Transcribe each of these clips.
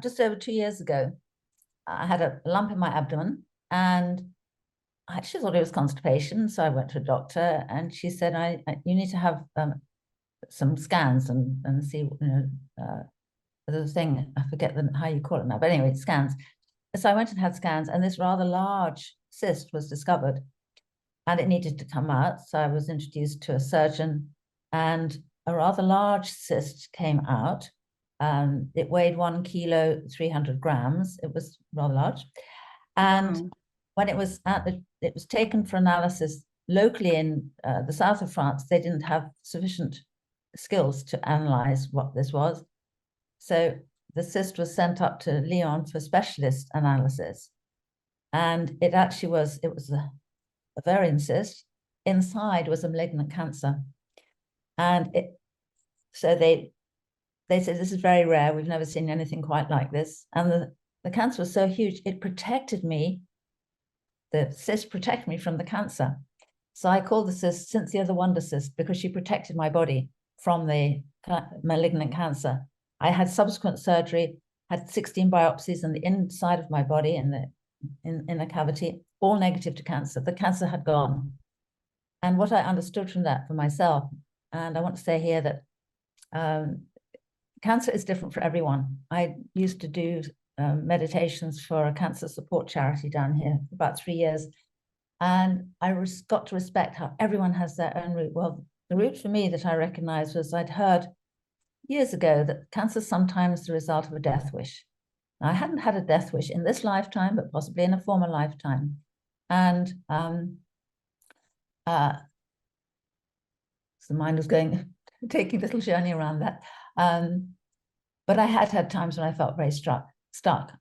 about just over 2 years ago, I had a lump in my abdomen, and I actually thought it was constipation. So I went to a doctor, and she said, you need to have some scans and see, the thing, I forget how you call it now, but anyway, scans. So I went and had scans, and this rather large cyst was discovered, and it needed to come out. So I was introduced to a surgeon, and a rather large cyst came out. It weighed 1 kilo, 300 grams. It was rather large. And when it was taken for analysis locally in the south of France, they didn't have sufficient skills to analyze what this was. So the cyst was sent up to Lyon for specialist analysis. And it was a ovarian cyst. Inside was a malignant cancer. And so they said, this is very rare. We've never seen anything quite like this. And the cancer was so huge, it protected me. The cyst protected me from the cancer. So I called the cyst Cynthia the Wonder Cyst, because she protected my body from the malignant cancer. I had subsequent surgery, had 16 biopsies in the inside of my body, in a cavity, all negative to cancer. The cancer had gone. And what I understood from that for myself, and I want to say here that cancer is different for everyone. I used to do meditations for a cancer support charity down here for about 3 years. And I got to respect how everyone has their own route. Well, the route for me that I recognized was I'd heard years ago that cancer is sometimes the result of a death wish. Now, I hadn't had a death wish in this lifetime, but possibly in a former lifetime. And so the mind was taking a little journey around that. But I had times when I felt very stuck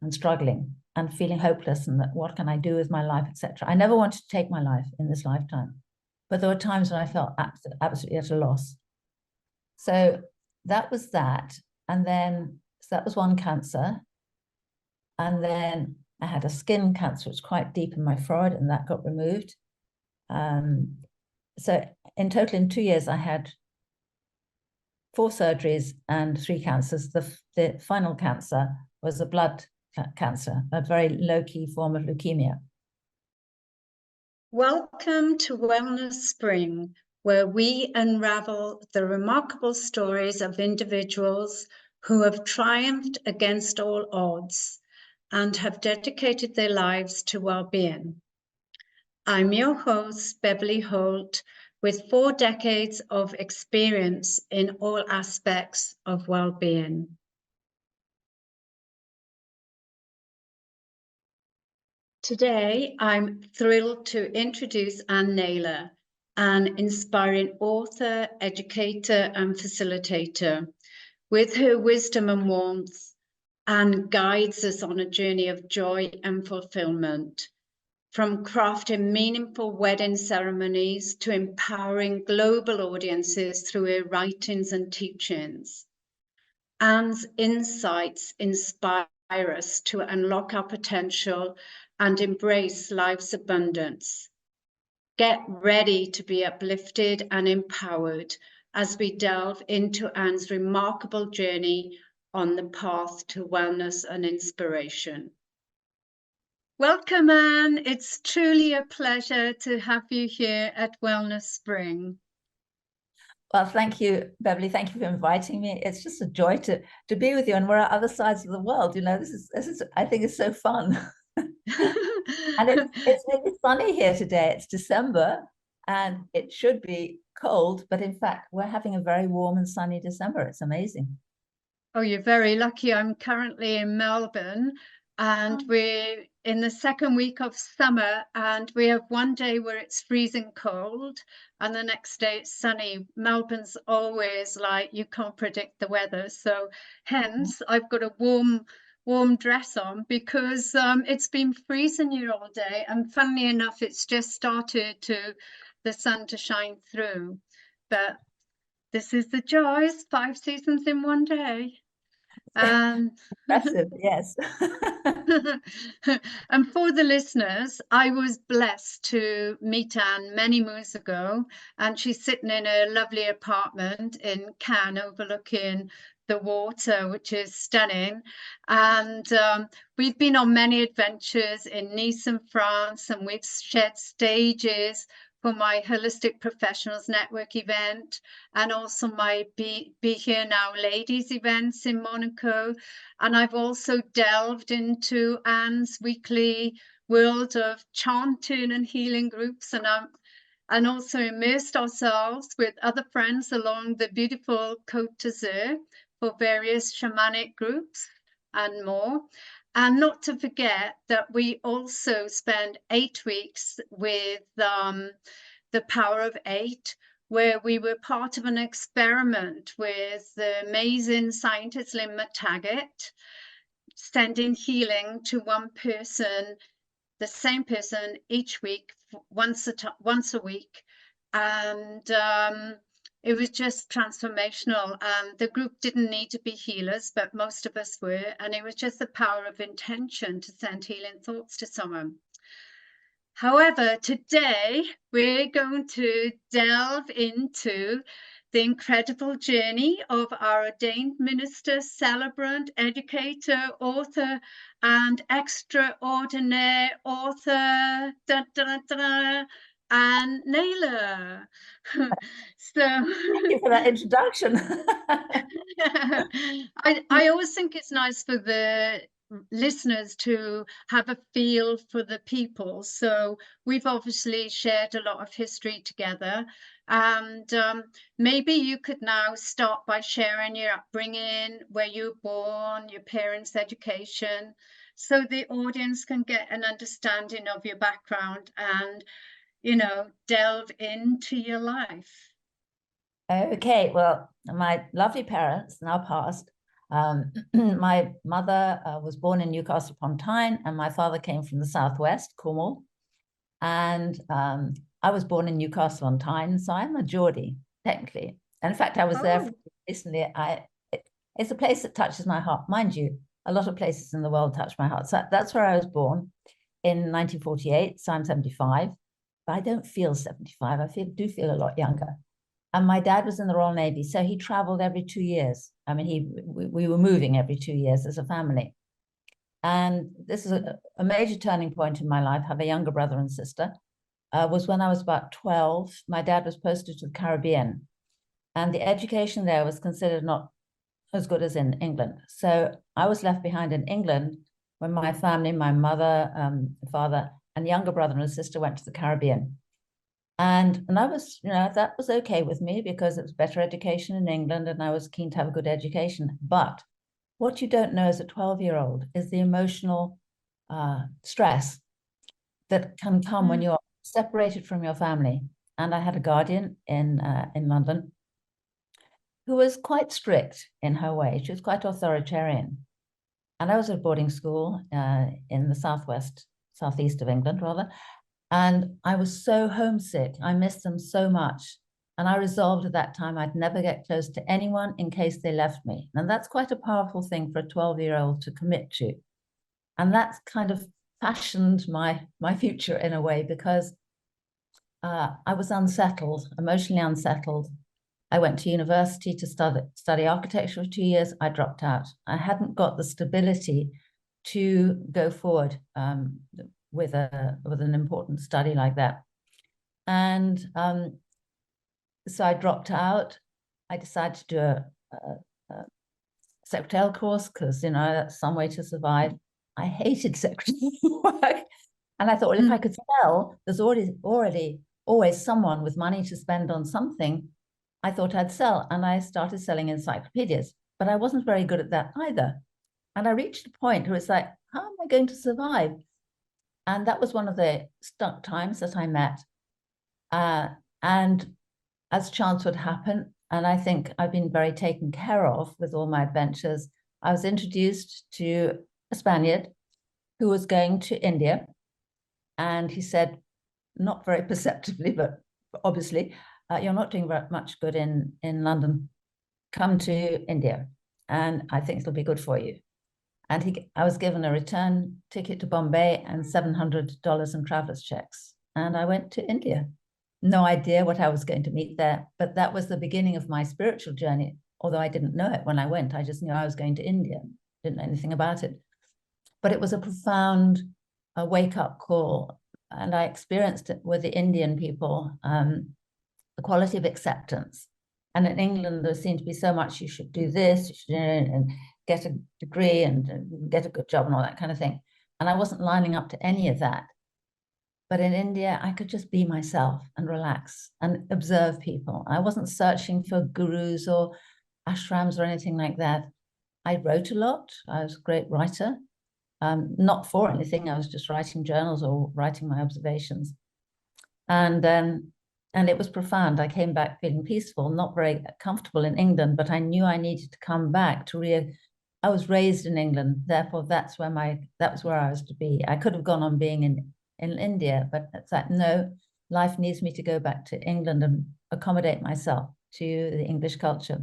and struggling and feeling hopeless, and that what can I do with my life, etc. I never wanted to take my life in this lifetime, but there were times when I felt absolutely at a loss. So that was that. And then, so that was one cancer. And then I had a skin cancer, which was quite deep in my forehead, and that got removed. So in total, in 2 years, I had 4 surgeries and 3 cancers. The final cancer was a blood cancer, a very low-key form of leukemia. Welcome to Wellness Spring, where we unravel the remarkable stories of individuals who have triumphed against all odds and have dedicated their lives to well-being. I'm your host, Beverly Holt, with 4 decades of experience in all aspects of well-being. Today, I'm thrilled to introduce Naylor, an inspiring author, educator, and facilitator. With her wisdom and warmth, Anne guides us on a journey of joy and fulfillment, from crafting meaningful wedding ceremonies to empowering global audiences through her writings and teachings. Anne's insights inspire us to unlock our potential and embrace life's abundance. Get ready to be uplifted and empowered as we delve into Anne's remarkable journey on the path to wellness and inspiration. Welcome, Anne. It's truly a pleasure to have you here at Wellness Spring. Well, thank you, Beverly. Thank you for inviting me. It's just a joy to be with you, and we're at other sides of the world. You know, this is I think it's so fun. And it's really sunny here today. It's December, and it should be cold, but in fact, we're having a very warm and sunny December. It's amazing. Oh, you're very lucky. I'm currently in Melbourne, and we're in the second week of summer, and we have one day where it's freezing cold and the next day it's sunny. Melbourne's always like, you can't predict the weather, so hence I've got a warm dress on because it's been freezing here all day, and funnily enough it's just started the sun to shine through. But this is the joys, 5 seasons in one day. Impressive, yes. And for the listeners, I was blessed to meet Anne many moons ago, and she's sitting in a lovely apartment in Cannes overlooking the water, which is stunning. And we've been on many adventures in Nice and France, and we've shared stages for my Holistic Professionals Network event, and also my Be Here Now Ladies events in Monaco. And I've also delved into Anne's weekly world of chanting and healing groups, and also immersed ourselves with other friends along the beautiful Côte d'Azur for various shamanic groups and more. And not to forget that we also spend 8 weeks with the Power of 8, where we were part of an experiment with the amazing scientist Lynn McTaggart, sending healing to one person, the same person each week, once a week. And it was just transformational. The group didn't need to be healers, but most of us were. And it was just the power of intention to send healing thoughts to someone. However, today we're going to delve into the incredible journey of our ordained minister, celebrant, educator, author, and extraordinary author, and Naylor. So Thank you for that introduction. I always think it's nice for the listeners to have a feel for the people. So we've obviously shared a lot of history together, and maybe you could now start by sharing your upbringing, where you were born, your parents' education, so the audience can get an understanding of your background and, you know, delve into your life. Okay, well, my lovely parents, now passed. My mother was born in Newcastle upon Tyne, and my father came from the southwest, Cornwall. And I was born in Newcastle on Tyne, so I'm a Geordie, technically. And in fact, I was there recently. It's a place that touches my heart. Mind you, a lot of places in the world touch my heart. So that's where I was born in 1948, so I'm 75. But I don't feel 75. I do feel a lot younger. And my dad was in the Royal Navy, so he traveled every 2 years. I mean, we were moving every 2 years as a family. And this is a major turning point in my life. I have a younger brother and sister. Was when I was about 12. My dad was posted to the Caribbean, and the education there was considered not as good as in England. So I was left behind in England when my family, my mother, father, and younger brother and sister went to the Caribbean. And I was, you know, that was okay with me because it was better education in England and I was keen to have a good education. But what you don't know as a 12-year-old is the emotional stress that can come when you're separated from your family. And I had a guardian in London who was quite strict in her way. She was quite authoritarian. And I was at boarding school in the southeast of England, rather. And I was so homesick. I missed them so much. And I resolved at that time I'd never get close to anyone in case they left me. And that's quite a powerful thing for a 12-year-old to commit to. And that's kind of fashioned my future in a way, because I was unsettled, emotionally unsettled. I went to university to study architecture for 2 years. I dropped out. I hadn't got the stability to go forward with an important study like that. And so I dropped out. I decided to do a secretarial course because, you know, that's some way to survive. I hated secretarial work. And I thought, well, if I could sell, there's already always someone with money to spend on something. I thought I'd sell. And I started selling encyclopedias, but I wasn't very good at that either. And I reached a point where it's like, how am I going to survive? And that was one of the stuck times that I met. And as chance would happen, and I think I've been very taken care of with all my adventures, I was introduced to a Spaniard who was going to India. And he said, not very perceptibly, but obviously, you're not doing very much good in London. Come to India, and I think it'll be good for you. And I was given a return ticket to Bombay and $700 in traveler's checks. And I went to India. No idea what I was going to meet there, but that was the beginning of my spiritual journey. although I didn't know it when I went. I just knew I was going to India, didn't know anything about it. But it was a profound wake-up call. And I experienced it with the Indian people, the quality of acceptance. And in England, there seemed to be so much, you should do this, you should and get a degree and get a good job and all that kind of thing. And I wasn't lining up to any of that. But in India, I could just be myself and relax and observe people. I wasn't searching for gurus or ashrams or anything like that. I wrote a lot. I was a great writer, not for anything. I was just writing journals or writing my observations. And it was profound. I came back feeling peaceful, not very comfortable in England, but I knew I needed to come back to I was raised in England, therefore that was where I was to be. I could have gone on being in India, but it's like, no, life needs me to go back to England and accommodate myself to the English culture.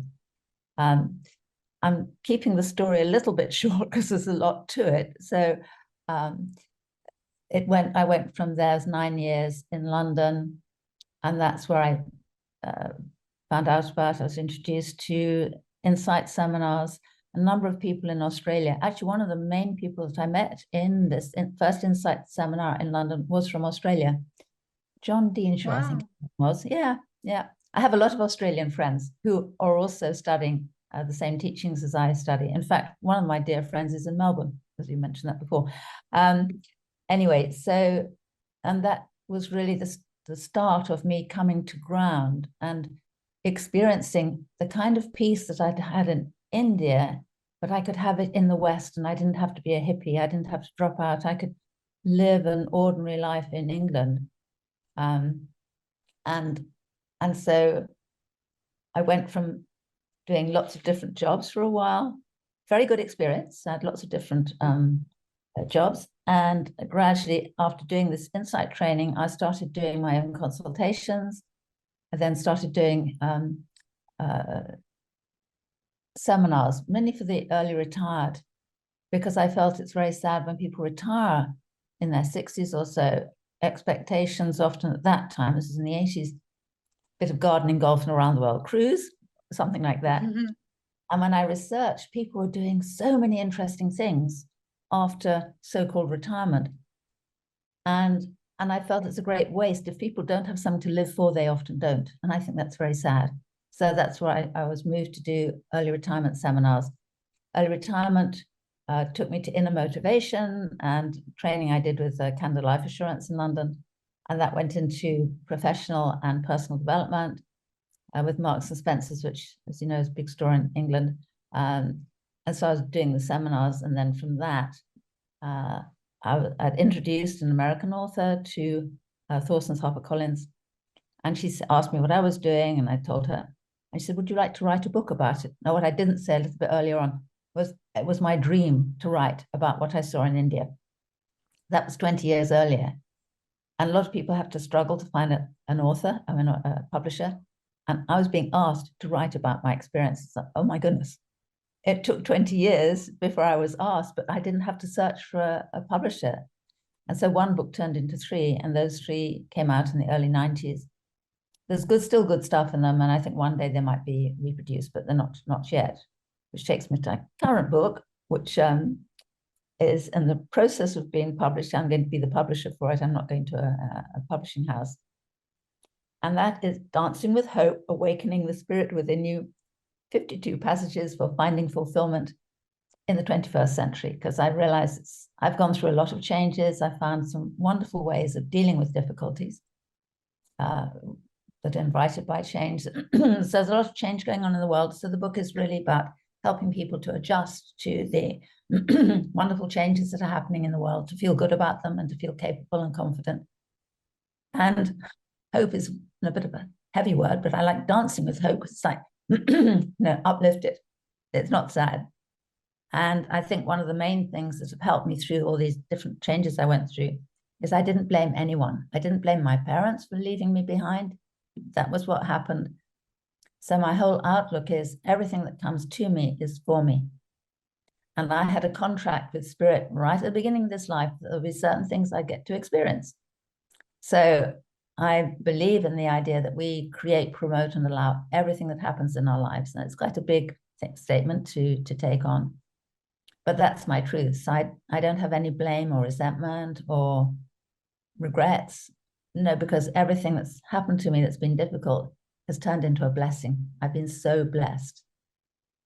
I'm keeping the story a little bit short because there's a lot to it. So I went from there, it was 9 years in London, and that's where I found out about, I was introduced to insight seminars. A number of people in Australia. Actually, one of the main people that I met in this first insight seminar in London was from Australia. John Deanshaw, wow. I think it was. Yeah. I have a lot of Australian friends who are also studying the same teachings as I study. In fact, one of my dear friends is in Melbourne, as you mentioned that before. Anyway, so, and that was really the start of me coming to ground and experiencing the kind of peace that I'd had in India, but I could have it in the West, and I didn't have to be a hippie. I didn't have to drop out. I could live an ordinary life in England. And so I went from doing lots of different jobs for a while, very good experience. I had lots of different jobs. And gradually, after doing this insight training, I started doing my own consultations. I then started doing seminars, mainly for the early retired, because I felt it's very sad when people retire in their 60s or so. Expectations often at that time, this is in the 80s, bit of gardening, golf, and around the world cruise, something like that. Mm-hmm. And when I researched, people were doing so many interesting things after so-called retirement. And I felt it's a great waste. If people don't have something to live for, they often don't. And I think that's very sad. So that's why I was moved to do early retirement seminars. Early retirement took me to inner motivation and training I did with Canada Life Assurance in London. And that went into professional and personal development with Marks and Spencer's, which, as you know, is a big store in England. And so I was doing the seminars. And then from that, I'd introduced an American author to Thorson's HarperCollins. And she asked me what I was doing, and I told her. And she said, would you like to write a book about it? Now, what I didn't say a little bit earlier on was it was my dream to write about what I saw in India. That was 20 years earlier. And a lot of people have to struggle to find an author, a publisher. And I was being asked to write about my experiences. Like, oh my goodness. It took 20 years before I was asked, but I didn't have to search for a publisher. And so one book turned into 3, and those 3 came out in the early 90s. There's still good stuff in them, and I think one day they might be reproduced, but they're not yet, which takes me to my current book, which is in the process of being published. I'm going to be the publisher for it. I'm not going to a publishing house. And that is Dancing with Hope, Awakening the Spirit Within You, 52 passages for finding fulfillment in the 21st century, because I realize I've gone through a lot of changes. I found some wonderful ways of dealing with difficulties that are invited by change. So there's a lot of change going on in the world. So the book is really about helping people to adjust to the wonderful changes that are happening in the world, to feel good about them and to feel capable and confident. And hope is a bit of a heavy word, but I like dancing with hope. It's like, uplifted. It's not sad. And I think one of the main things that have helped me through all these different changes I went through is I didn't blame anyone. I didn't blame my parents for leaving me behind. That was what happened. So my whole outlook is everything that comes to me is for me. And I had a contract with Spirit right at the beginning of this life. There'll be certain things I get to experience. So I believe in the idea that we create, promote, and allow everything that happens in our lives. And it's quite a big statement to take on. But that's my truth. So I don't have any blame or resentment or regrets. No, because everything that's happened to me that's been difficult has turned into a blessing. I've been so blessed.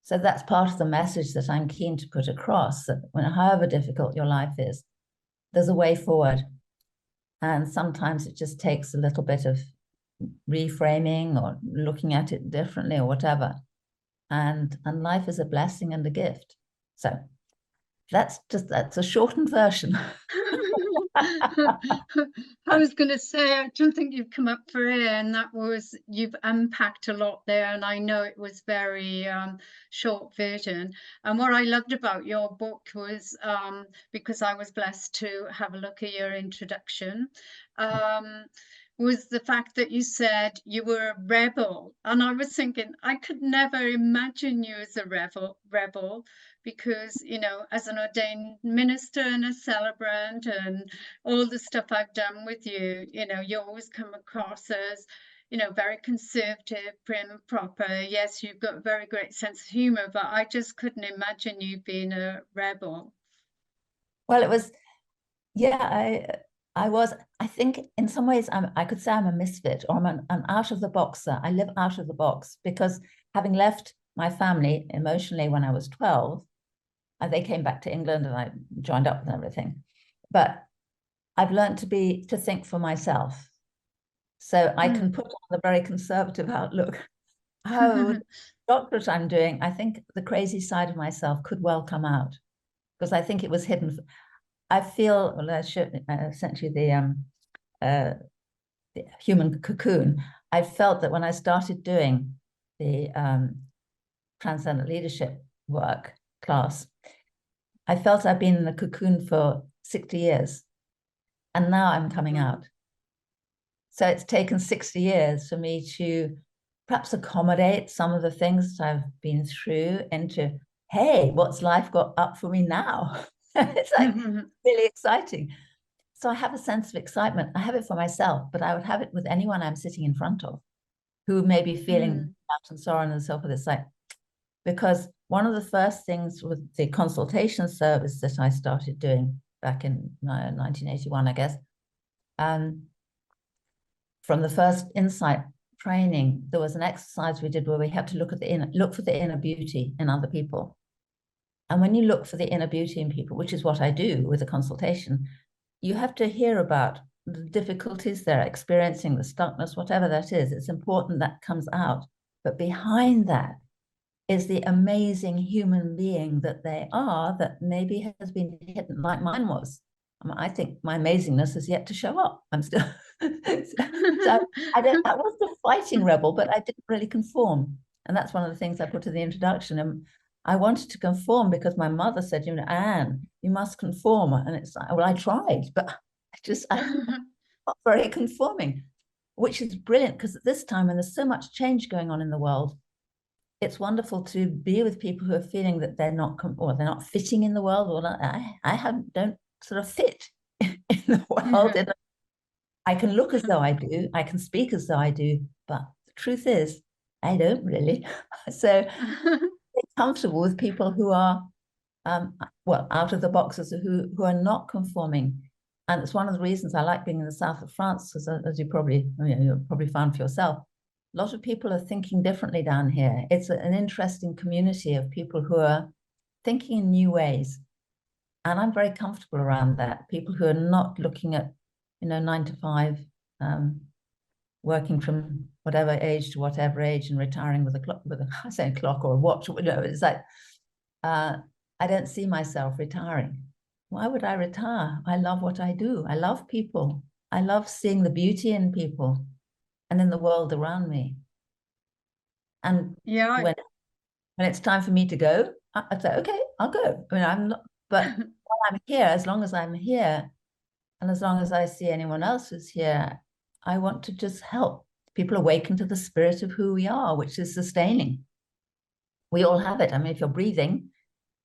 So that's part of the message that I'm keen to put across, that however difficult your life is, there's a way forward. And sometimes it just takes a little bit of reframing or looking at it differently or whatever. And life is a blessing and a gift. So that's a shortened version. I was going to say, I don't think you've come up for air, and you've unpacked a lot there, and I know it was very short version. And what I loved about your book was, because I was blessed to have a look at your introduction, was the fact that you said you were a rebel. And I was thinking, I could never imagine you as a rebel, because, you know, as an ordained minister and a celebrant and all the stuff I've done with you, you know, you always come across as, you know, very conservative, prim and proper. Yes, you've got a very great sense of humor, but I just couldn't imagine you being a rebel. Well, it was, yeah, I think in some ways I could say I'm a misfit, or I'm an out of the boxer. I live out of the box because having left my family emotionally when I was 12, they came back to England and I joined up with everything. But I've learned to think for myself. So I can put on the very conservative outlook. Oh, the doctorate I'm doing, I think the crazy side of myself could well come out, because I think it was hidden. I feel, well, essentially the human cocoon. I felt that when I started doing the transcendent leadership work class, I felt I've been in the cocoon for 60 years, and now I'm coming out. So it's taken 60 years for me to perhaps accommodate some of the things that I've been through into, hey, what's life got up for me now? It's like really exciting. So I have a sense of excitement. I have it for myself, but I would have it with anyone I'm sitting in front of who may be feeling doubt and sorrow and so forth. It's like, because one of the first things with the consultation service that I started doing back in 1981, I guess, from the first insight training, there was an exercise we did where we had to look for the inner beauty in other people. And when you look for the inner beauty in people, which is what I do with a consultation, you have to hear about the difficulties they're experiencing, the stuckness, whatever that is. It's important that comes out. But behind that is the amazing human being that they are, that maybe has been hidden, like mine was. I think my amazingness is yet to show up. I'm still, so I wasn't a fighting rebel, but I didn't really conform. And that's one of the things I put in the introduction. And I wanted to conform because my mother said, you know, Anne, you must conform. And it's like, well, I tried, but I'm not very conforming, which is brilliant, because at this time when there's so much change going on in the world, it's wonderful to be with people who are feeling that they're not fitting in the world, or don't sort of fit in the world. I can look as though I do, I can speak as though I do, but the truth is, I don't really. So get comfortable with people who are, out of the boxes, who are not conforming. And it's one of the reasons I like being in the south of France, because as you've probably found for yourself, a lot of people are thinking differently down here. It's an interesting community of people who are thinking in new ways. And I'm very comfortable around that. People who are not looking at, 9 to 5, working from whatever age to whatever age and retiring with a clock, I say a clock or a watch, it's like, I don't see myself retiring. Why would I retire? I love what I do. I love people. I love seeing the beauty in people and in the world around me. And when it's time for me to go, I say, okay, I'll go. I mean, I'm not, but while I'm here, as long as I'm here, and as long as I see anyone else who's here, I want to just help people awaken to the spirit of who we are, which is sustaining. We all have it. I mean, if you're breathing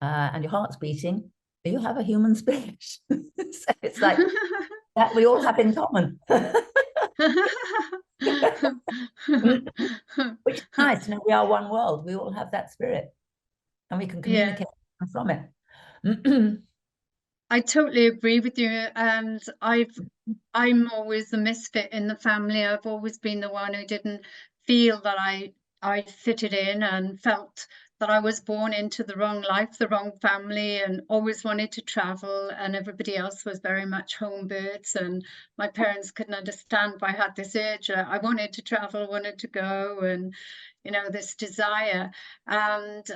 and your heart's beating, you have a human spirit. So it's like that we all have in common. Which is nice. You know, we are one world. We all have that spirit, and we can Yeah. communicate from it. I totally agree with you. And I'm always the misfit in the family. I've always been the one who didn't feel that I fitted in and felt that I was born into the wrong life, the wrong family, and always wanted to travel. And everybody else was very much home birds. And my parents couldn't understand why I had this urge. I wanted to travel, wanted to go, and this desire and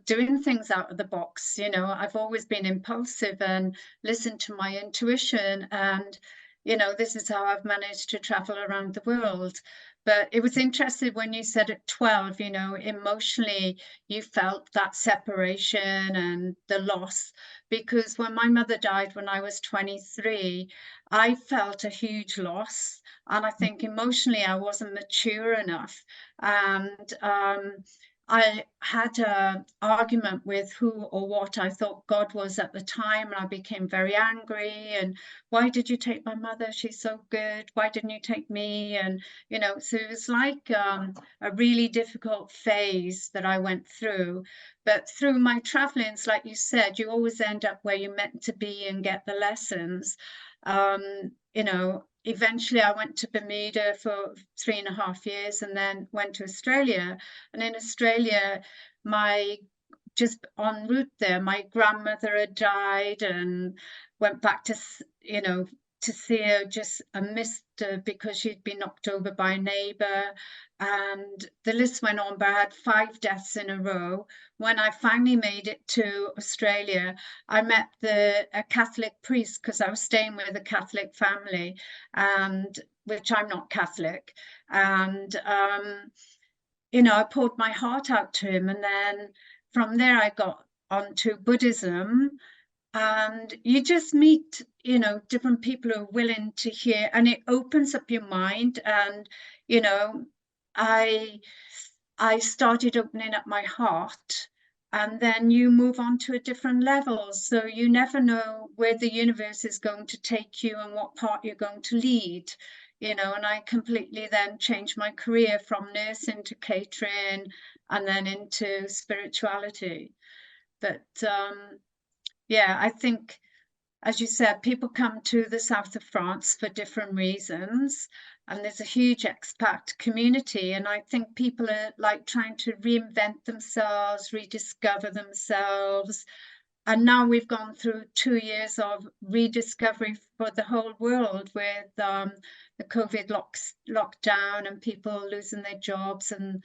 doing things out of the box. I've always been impulsive and listened to my intuition, and this is how I've managed to travel around the world. But it was interesting when you said at 12, emotionally you felt that separation and the loss, because when my mother died when I was 23, I felt a huge loss. And I think emotionally I wasn't mature enough. And I had an argument with who or what I thought God was at the time, and I became very angry. And why did you take my mother? She's so good. Why didn't you take me? And so it was like a really difficult phase that I went through. But through my travelings, like you said, you always end up where you're meant to be and get the lessons. Eventually I went to Bermuda for 3.5 years and then went to Australia. And in Australia, just en route there, my grandmother had died, and went back to see her, just missed her because she'd been knocked over by a neighbour. And the list went on, but I had 5 deaths in a row. When I finally made it to Australia, I met a Catholic priest, because I was staying with a Catholic family, and which I'm not Catholic. And I poured my heart out to him, and then from there I got onto Buddhism. And you just meet different people who are willing to hear, and it opens up your mind. And I I started opening up my heart, and then you move on to a different level. So you never know where the universe is going to take you and what part you're going to lead. And I completely then changed my career from nursing to catering, and then into spirituality. But yeah, I think, as you said, people come to the south of France for different reasons, and there's a huge expat community. And I think people are like trying to reinvent themselves, rediscover themselves. And now we've gone through 2 years of rediscovery for the whole world, with the COVID lockdown and people losing their jobs and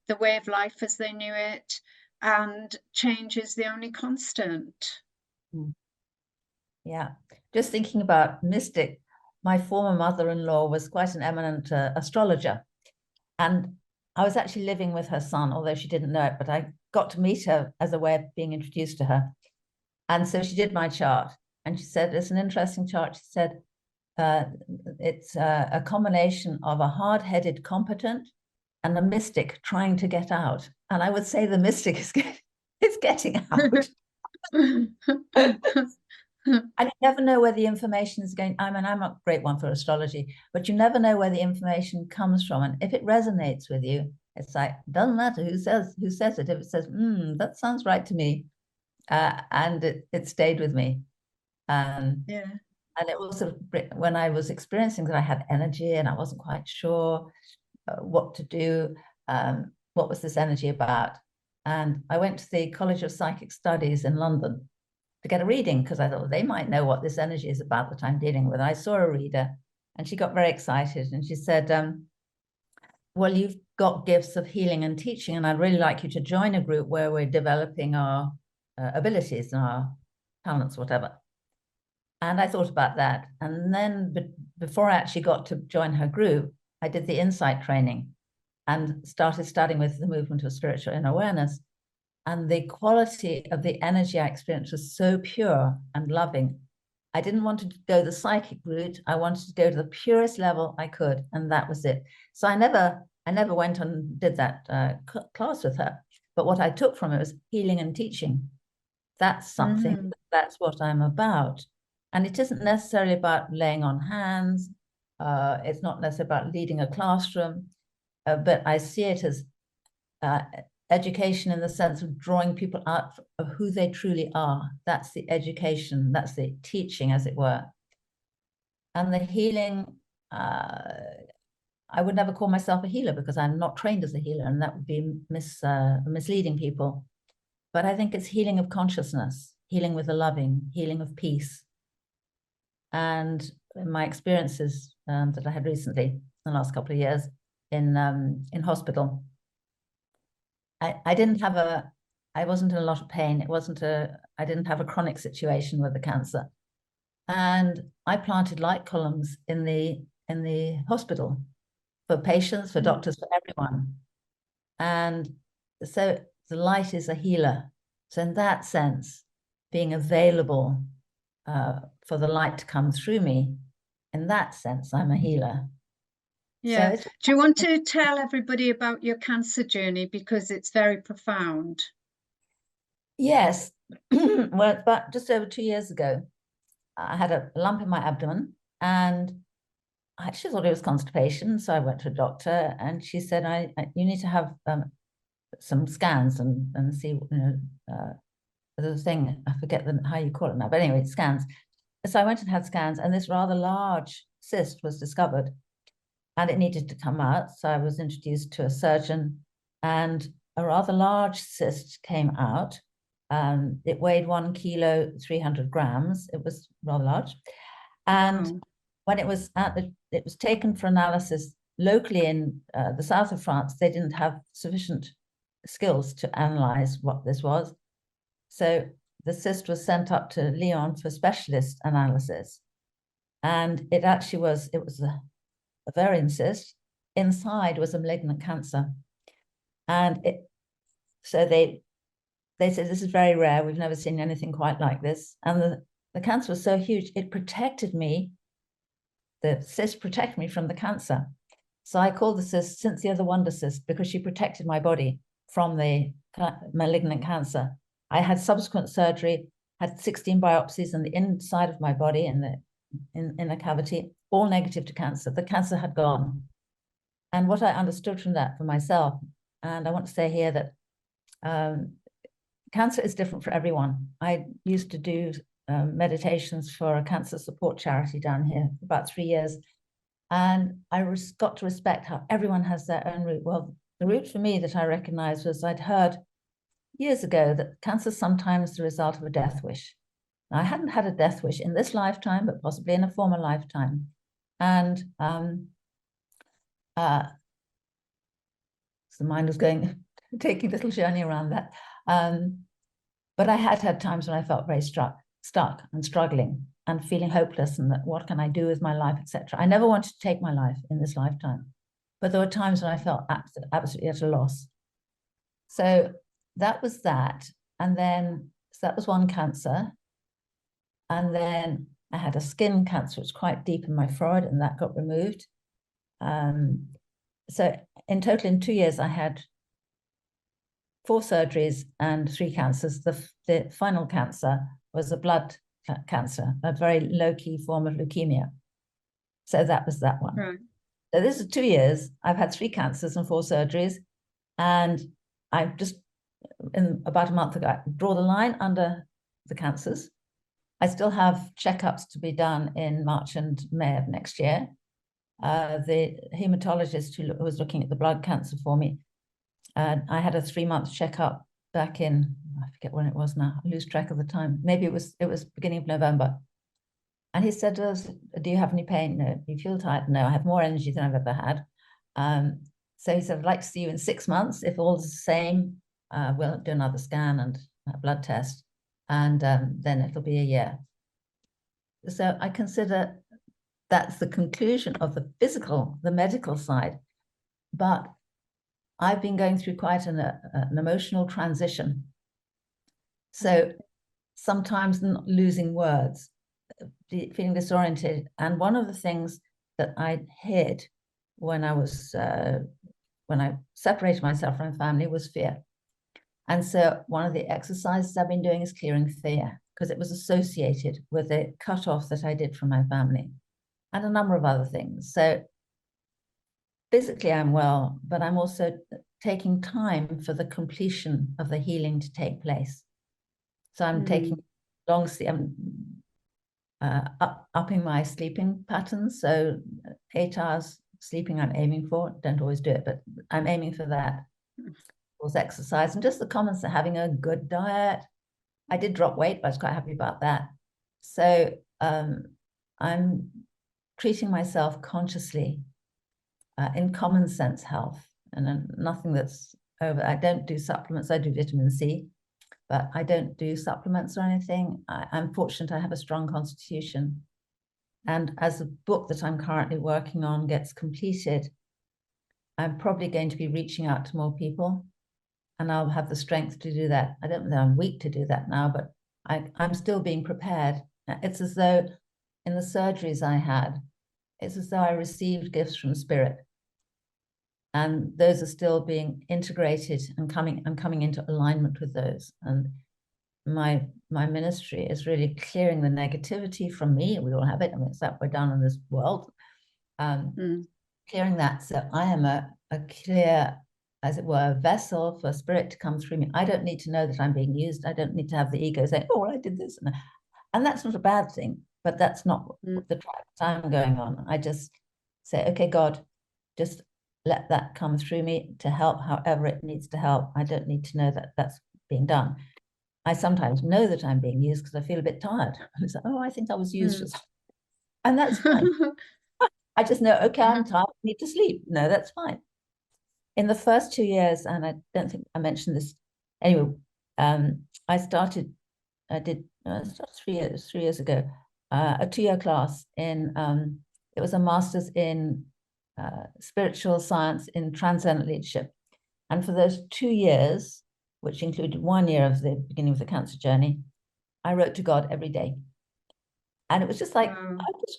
the way of life as they knew it. And change is the only constant. Yeah, just thinking about mystic, my former mother-in-law was quite an eminent astrologer, and I was actually living with her son, although she didn't know it, but I got to meet her as a way of being introduced to her. And so she did my chart, and she said, it's an interesting chart. She said, it's a combination of a hard-headed competent and a mystic trying to get out. And I would say the mystic is getting out. And you never know where the information is going. I mean, I'm not a great one for astrology, but you never know where the information comes from. And if it resonates with you, it's like, doesn't matter who says it. If it says, that sounds right to me, and it stayed with me. Yeah. And it was when I was experiencing that I had energy and I wasn't quite sure what to do. What was this energy about? And I went to the College of Psychic Studies in London to get a reading, because I thought they might know what this energy is about that I'm dealing with. I saw a reader and she got very excited, and she said, well, you've got gifts of healing and teaching, and I'd really like you to join a group where we're developing our abilities and our talents, whatever. And I thought about that. And then before I actually got to join her group, I did the insight training and started studying with the movement of spiritual inner awareness. And the quality of the energy I experienced was so pure and loving. I didn't want to go the psychic route. I wanted to go to the purest level I could, and that was it. So I never went and did that class with her. But what I took from it was healing and teaching. That's something, that's what I'm about. And it isn't necessarily about laying on hands It's not necessarily about leading a classroom, but I see it as education in the sense of drawing people out of who they truly are. That's the education, that's the teaching, as it were. And the healing, I would never call myself a healer because I'm not trained as a healer, and that would be misleading people. But I think it's healing of consciousness, healing with the loving, healing of peace. And in my experiences that I had recently, in the last couple of years in hospital, I didn't have I wasn't in a lot of pain. I didn't have a chronic situation with the cancer. And I planted light columns in the hospital for patients, for doctors, for everyone. And so the light is a healer. So in that sense, being available for the light to come through me, in that sense, I'm a healer. Yeah. So do you want to tell everybody about your cancer journey, because it's very profound? Yes. Well, about just over 2 years ago, I had a lump in my abdomen, and I actually thought it was constipation. So I went to a doctor, and she said, you need to have some scans and see, the thing, I forget how you call it now, but anyway, scans. So I went and had scans, and this rather large cyst was discovered, and it needed to come out. So I was introduced to a surgeon, and a rather large cyst came out. It weighed 1 kilo, 300 grams. It was rather large. And when it was it was taken for analysis locally in the south of France, they didn't have sufficient skills to analyze what this was. So the cyst was sent up to Lyon for specialist analysis. And it actually was a ovarian cyst. Inside was a malignant cancer. And so they said, this is very rare. We've never seen anything quite like this. And the cancer was so huge, it protected me. The cyst protected me from the cancer. So I called the cyst Cynthia the Wonder Cyst, because she protected my body from the malignant cancer. I had subsequent surgery, had 16 biopsies on the inside of my body in a cavity, all negative to cancer. The cancer had gone. And what I understood from that for myself, and I want to say here that cancer is different for everyone. I used to do meditations for a cancer support charity down here for about 3 years. And I got to respect how everyone has their own route. Well, the route for me that I recognized was I'd heard years ago that cancer is sometimes the result of a death wish. Now, I hadn't had a death wish in this lifetime, but possibly in a former lifetime. And so the mind was taking a little journey around that. But I had times when I felt very stuck and struggling and feeling hopeless, and that what can I do with my life, etc. I never wanted to take my life in this lifetime, but there were times when I felt absolutely at a loss. So that was that. And then, so that was one cancer. And then I had a skin cancer, which was quite deep in my forehead, and that got removed. So in total, in 2 years, I had 4 surgeries and 3 cancers. The final cancer was a blood cancer, a very low-key form of leukemia. So that was that one. Right. So this is 2 years. I've had 3 cancers and 4 surgeries. And I just, about a month ago, I draw the line under the cancers. I still have checkups to be done in March and May of next year. The hematologist who was looking at the blood cancer for me, I had a 3-month checkup back in, I forget when it was now, I lose track of the time. Maybe it was beginning of November. And he said, do you have any pain? No. You feel tired? No, I have more energy than I've ever had. So he said, I'd like to see you in 6 months. If all's the same, we'll do another scan and a blood test. And then it'll be a year. So I consider that's the conclusion of the physical, the medical side. But I've been going through quite an emotional transition. So sometimes not losing words, feeling disoriented. And one of the things that I hid when I separated myself from my family was fear. And so one of the exercises I've been doing is clearing fear, because it was associated with the cutoff that I did from my family. and a number of other things. So physically I'm well, but I'm also taking time for the completion of the healing to take place. So I'm taking long sleep, upping my sleeping patterns. So 8 hours sleeping I'm aiming for. Don't always do it, but I'm aiming for that. Of course, exercise and just the common stuff, having a good diet. I did drop weight, but I was quite happy about that. So I'm treating myself consciously in common sense health, and nothing that's over. I don't do supplements. I do vitamin C, but I don't do supplements or anything. I'm fortunate I have a strong constitution. And as the book that I'm currently working on gets completed, I'm probably going to be reaching out to more people, and I'll have the strength to do that. I don't know I'm weak to do that now, but I'm still being prepared. It's as though in the surgeries I had, it's as though I received gifts from spirit. And those are still being integrated and I'm coming into alignment with those. And my ministry is really clearing the negativity from me. We all have it. I mean, it's that we're down in this world. Clearing that. So I am a clear, as it were, vessel for spirit to come through me. I don't need to know that I'm being used. I don't need to have the ego saying, oh, well, I did this. And that's not a bad thing, but that's not the track I'm going on. I just say, okay, God, just let that come through me to help however it needs to help. I don't need to know that that's being done. I sometimes know that I'm being used because I feel a bit tired. It's like, oh, I think I was used for something. And that's fine. I just know, okay, I'm tired, I need to sleep. No, that's fine. In the first 2 years, and I don't think I mentioned this, anyway, I started 3 years ago, a 2-year class in, it was a master's in spiritual science in transcendent leadership. And for those 2 years, which included 1 year of the beginning of the cancer journey, I wrote to God every day. And it was just like,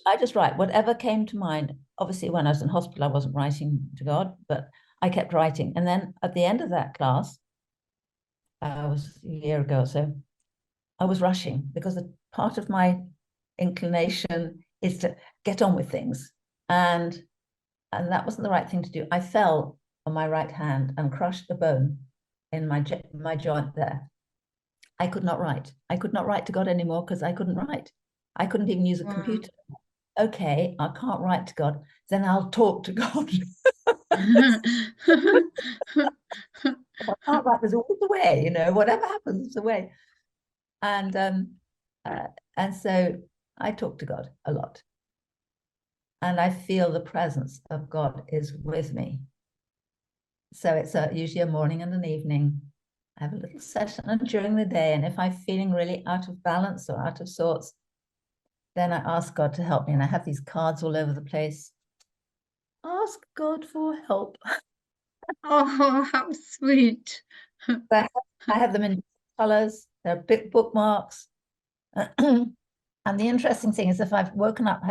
I just write whatever came to mind. Obviously, when I was in hospital, I wasn't writing to God, but I kept writing. And then at the end of that class, it was a year ago or so, I was rushing because a part of my inclination is to get on with things. And that wasn't the right thing to do. I fell on my right hand and crushed a bone in my joint there. I could not write. I could not write to God anymore because I couldn't write. I couldn't even use a computer. Okay, I can't write to God. Then I'll talk to God. If I can't write, there's always a way, you know, whatever happens, there's a way. And so I talk to God a lot. And I feel the presence of God is with me. So it's usually a morning and an evening. I have a little session during the day. And if I'm feeling really out of balance or out of sorts, then I ask God to help me. And I have these cards all over the place. Ask God for help. Oh, how sweet. I have them in colors. They're big bookmarks. And the interesting thing is if I've woken up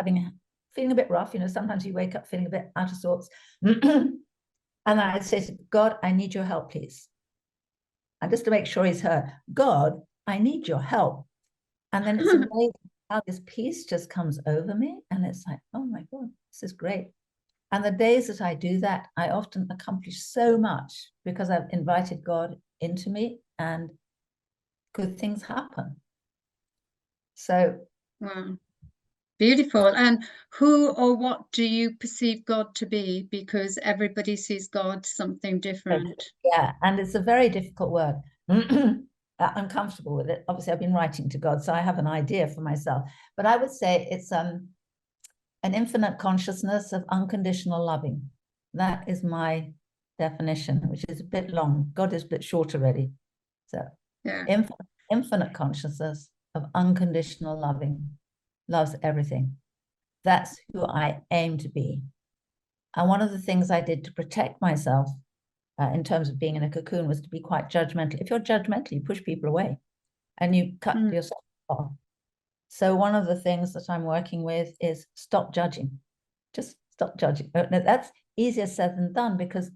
feeling a bit rough, you know, sometimes you wake up feeling a bit out of sorts. And I'd say to God, I need your help, please. And just to make sure he's heard, God, I need your help. And then it's amazing how this peace just comes over me. And it's like, oh my God, this is great. And the days that I do that, I often accomplish so much because I've invited God into me and good things happen. So, wow, beautiful. And who or what do you perceive God to be? Because everybody sees God something different. Yeah, and it's a very difficult word. I'm comfortable with it. Obviously, I've been writing to God, so I have an idea for myself. But I would say it's an infinite consciousness of unconditional loving. That is my definition, which is a bit long. God is a bit short already. So, yeah. Infinite consciousness of unconditional loving, loves everything. That's who I aim to be. And one of the things I did to protect myself in terms of being in a cocoon was to be quite judgmental. If you're judgmental, you push people away and you cut yourself off. So one of the things that I'm working with is stop judging. Just stop judging. That's easier said than done because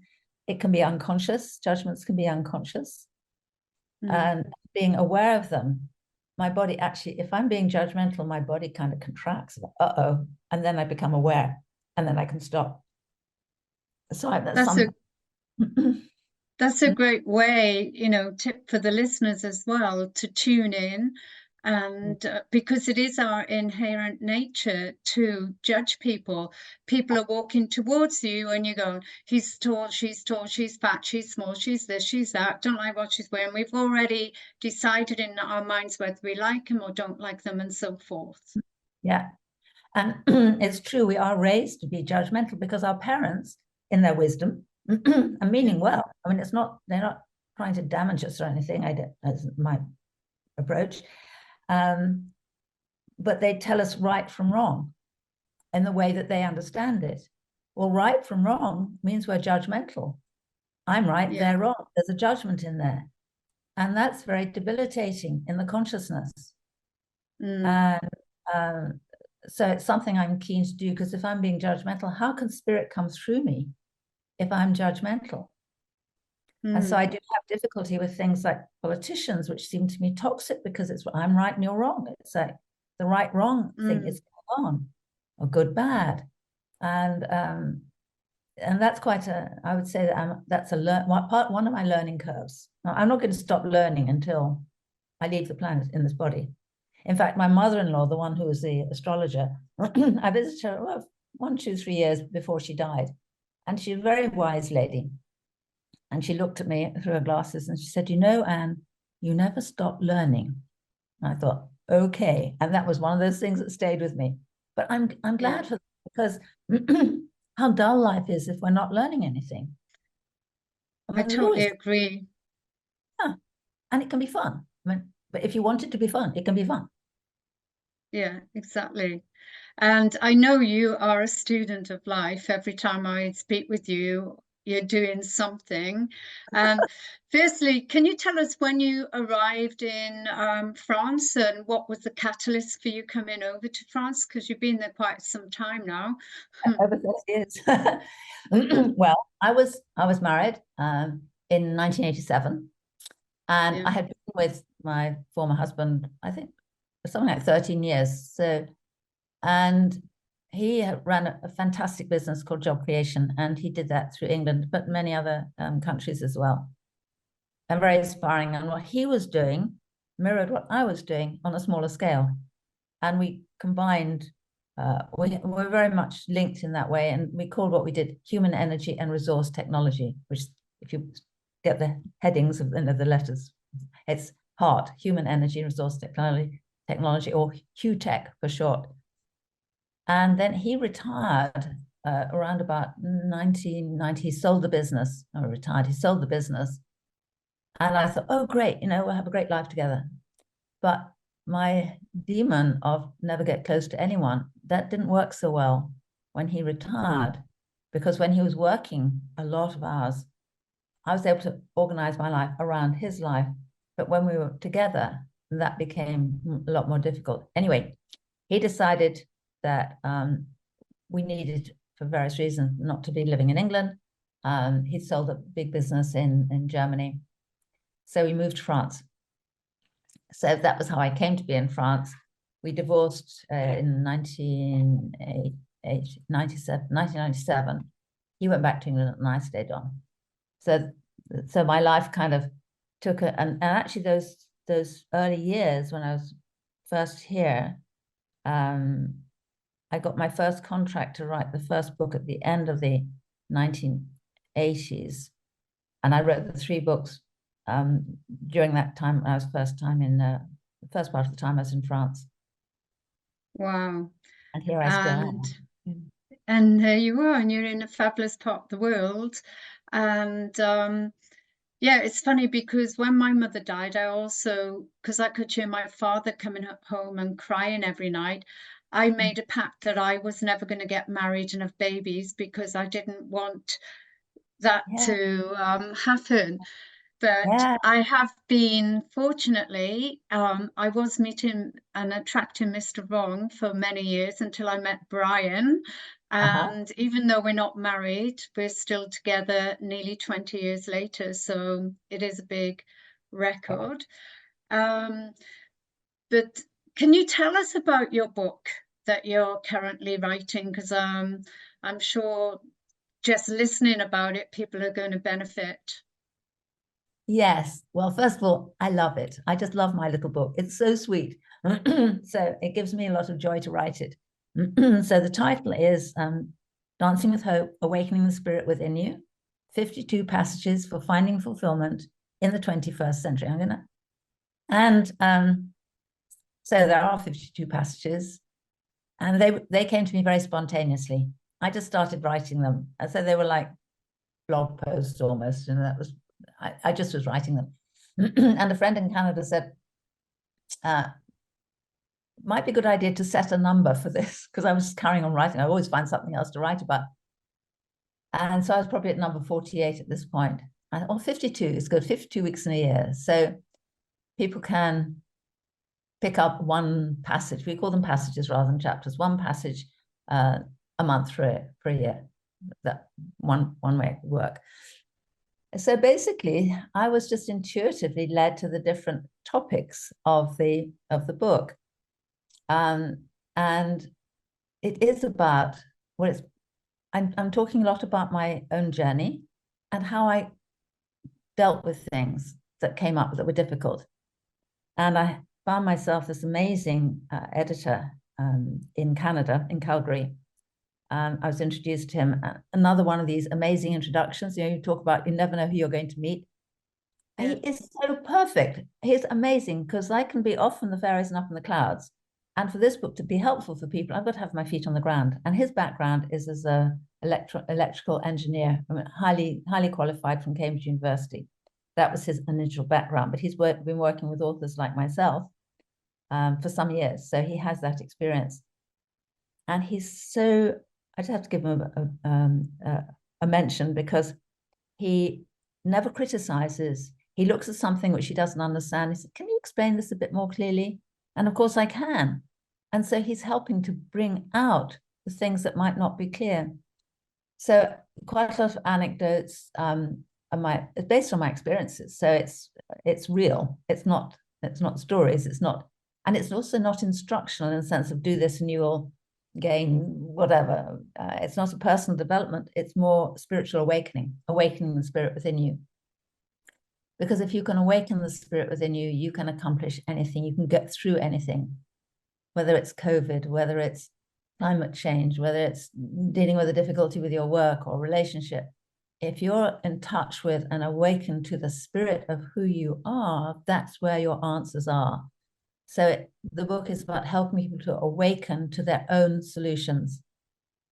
it can be unconscious. Judgments can be unconscious. And being aware of them my body actually, if I'm being judgmental, my body kind of contracts, uh-oh, and then I become aware, and then I can stop. So that's That's some. that's a great way, tip for the listeners as well to tune in. And because it is our inherent nature to judge people. People are walking towards you and you go, he's tall, she's fat, she's small, she's this, she's that, don't like what she's wearing. We've already decided in our minds whether we like them or don't like them and so forth. Yeah. And it's true, we are raised to be judgmental because our parents, in their wisdom, are meaning well. I mean, they're not trying to damage us or anything. That's my approach. But they tell us right from wrong in the way that they understand it. Well, right from wrong means we're judgmental. I'm right, they're wrong. There's a judgment in there. And that's very debilitating in the consciousness. And so it's something I'm keen to do, because if I'm being judgmental, how can spirit come through me if I'm judgmental? And so I do have difficulty with things like politicians, which seem to me toxic, because it's I'm right and you're wrong. It's like the right wrong thing is going on, or good bad, and that's quite I would say that that's one of my learning curves. Now, I'm not going to stop learning until I leave the planet in this body. In fact, my mother-in-law, the one who was the astrologer, I visited her 1, 2, 3 years before she died, and she's a very wise lady. And she looked at me through her glasses and she said, Anne, you never stop learning. And I thought, okay. And that was one of those things that stayed with me. But I'm glad for that, because how dull life is if we're not learning anything. I totally agree. Yeah. And it can be fun. But if you want it to be fun, it can be fun. Yeah, exactly. And I know you are a student of life. Every time I speak with you, you're doing something. And firstly, can you tell us when you arrived in France, and what was the catalyst for you coming over to France? Because you've been there quite some time now. Over 30 years. Well, I was married in 1987, and I had been with my former husband, I think, something like 13 years. So, and he ran a fantastic business called Job Creation, and he did that through England, but many other countries as well. And very inspiring. And what he was doing mirrored what I was doing on a smaller scale. And we combined, we're very much linked in that way. And we called what we did human energy and resource technology, which, if you get the headings of the letters, it's HEART, human energy and resource technology, or HUTech for short. And then he retired around about 1990. He sold the business, or retired, he sold the business. And I thought, oh, great, we'll have a great life together. But my demon of never get close to anyone, that didn't work so well when he retired, because when he was working a lot of hours, I was able to organize my life around his life. But when we were together, that became a lot more difficult. Anyway, he decided that we needed, for various reasons, not to be living in England. He sold a big business in Germany. So we moved to France. So that was how I came to be in France. We divorced in 1997. He went back to England and I stayed on. So my life kind of took and actually those early years when I was first here, I got my first contract to write the first book at the end of the 1980s. And I wrote the 3 books during that time. I was first part of the time I was in France. Wow. And here I still am. And there you are, and you're in a fabulous part of the world. And yeah, it's funny because when my mother died, because I could hear my father coming home and crying every night, I made a pact that I was never going to get married and have babies, because I didn't want that to happen. But I have been, fortunately, I was meeting and attracting Mr. Wrong for many years until I met Brian. And even though we're not married, we're still together nearly 20 years later. So it is a big record. But can you tell us about your book that you're currently writing? Because I'm sure just listening about it, people are going to benefit. Yes. Well, first of all, I love it. I just love my little book. It's so sweet. So it gives me a lot of joy to write it. So the title is Dancing with Hope, Awakening the Spirit Within You, 52 Passages for Finding Fulfillment in the 21st Century. So there are 52 passages, and they came to me very spontaneously. I just started writing them. And so they were like blog posts almost, and that was, I just was writing them. And a friend in Canada said, might be a good idea to set a number for this, because I was carrying on writing. I always find something else to write about. And so I was probably at number 48 at this point. Or 52 is good, 52 weeks in a year. So people can pick up one passage. We call them passages rather than chapters. One passage a month for a year. That one way it would work. So basically, I was just intuitively led to the different topics of the book, and it is about I'm talking a lot about my own journey and how I dealt with things that came up that were difficult, and I found myself this amazing editor in Canada, in Calgary. I was introduced to him. Another one of these amazing introductions. You talk about you never know who you're going to meet. He is so perfect. He's amazing, because I can be off from the fairies and up in the clouds. And for this book to be helpful for people, I've got to have my feet on the ground. And his background is as a electrical engineer, highly qualified from Cambridge University. That was his initial background. But he's been working with authors like myself for some years. So he has that experience. And he's so, I just have to give him a mention, because he never criticizes. He looks at something which he doesn't understand. He says, can you explain this a bit more clearly? And of course I can. And so he's helping to bring out the things that might not be clear. So quite a lot of anecdotes it's based on my experiences. So it's real. It's not stories. And it's also not instructional in the sense of do this and you will gain whatever. It's not a personal development. It's more spiritual awakening the spirit within you. Because if you can awaken the spirit within you, you can accomplish anything. You can get through anything, whether it's COVID, whether it's climate change, whether it's dealing with a difficulty with your work or relationship. If you're in touch with and awakened to the spirit of who you are, that's where your answers are. So the book is about helping people to awaken to their own solutions.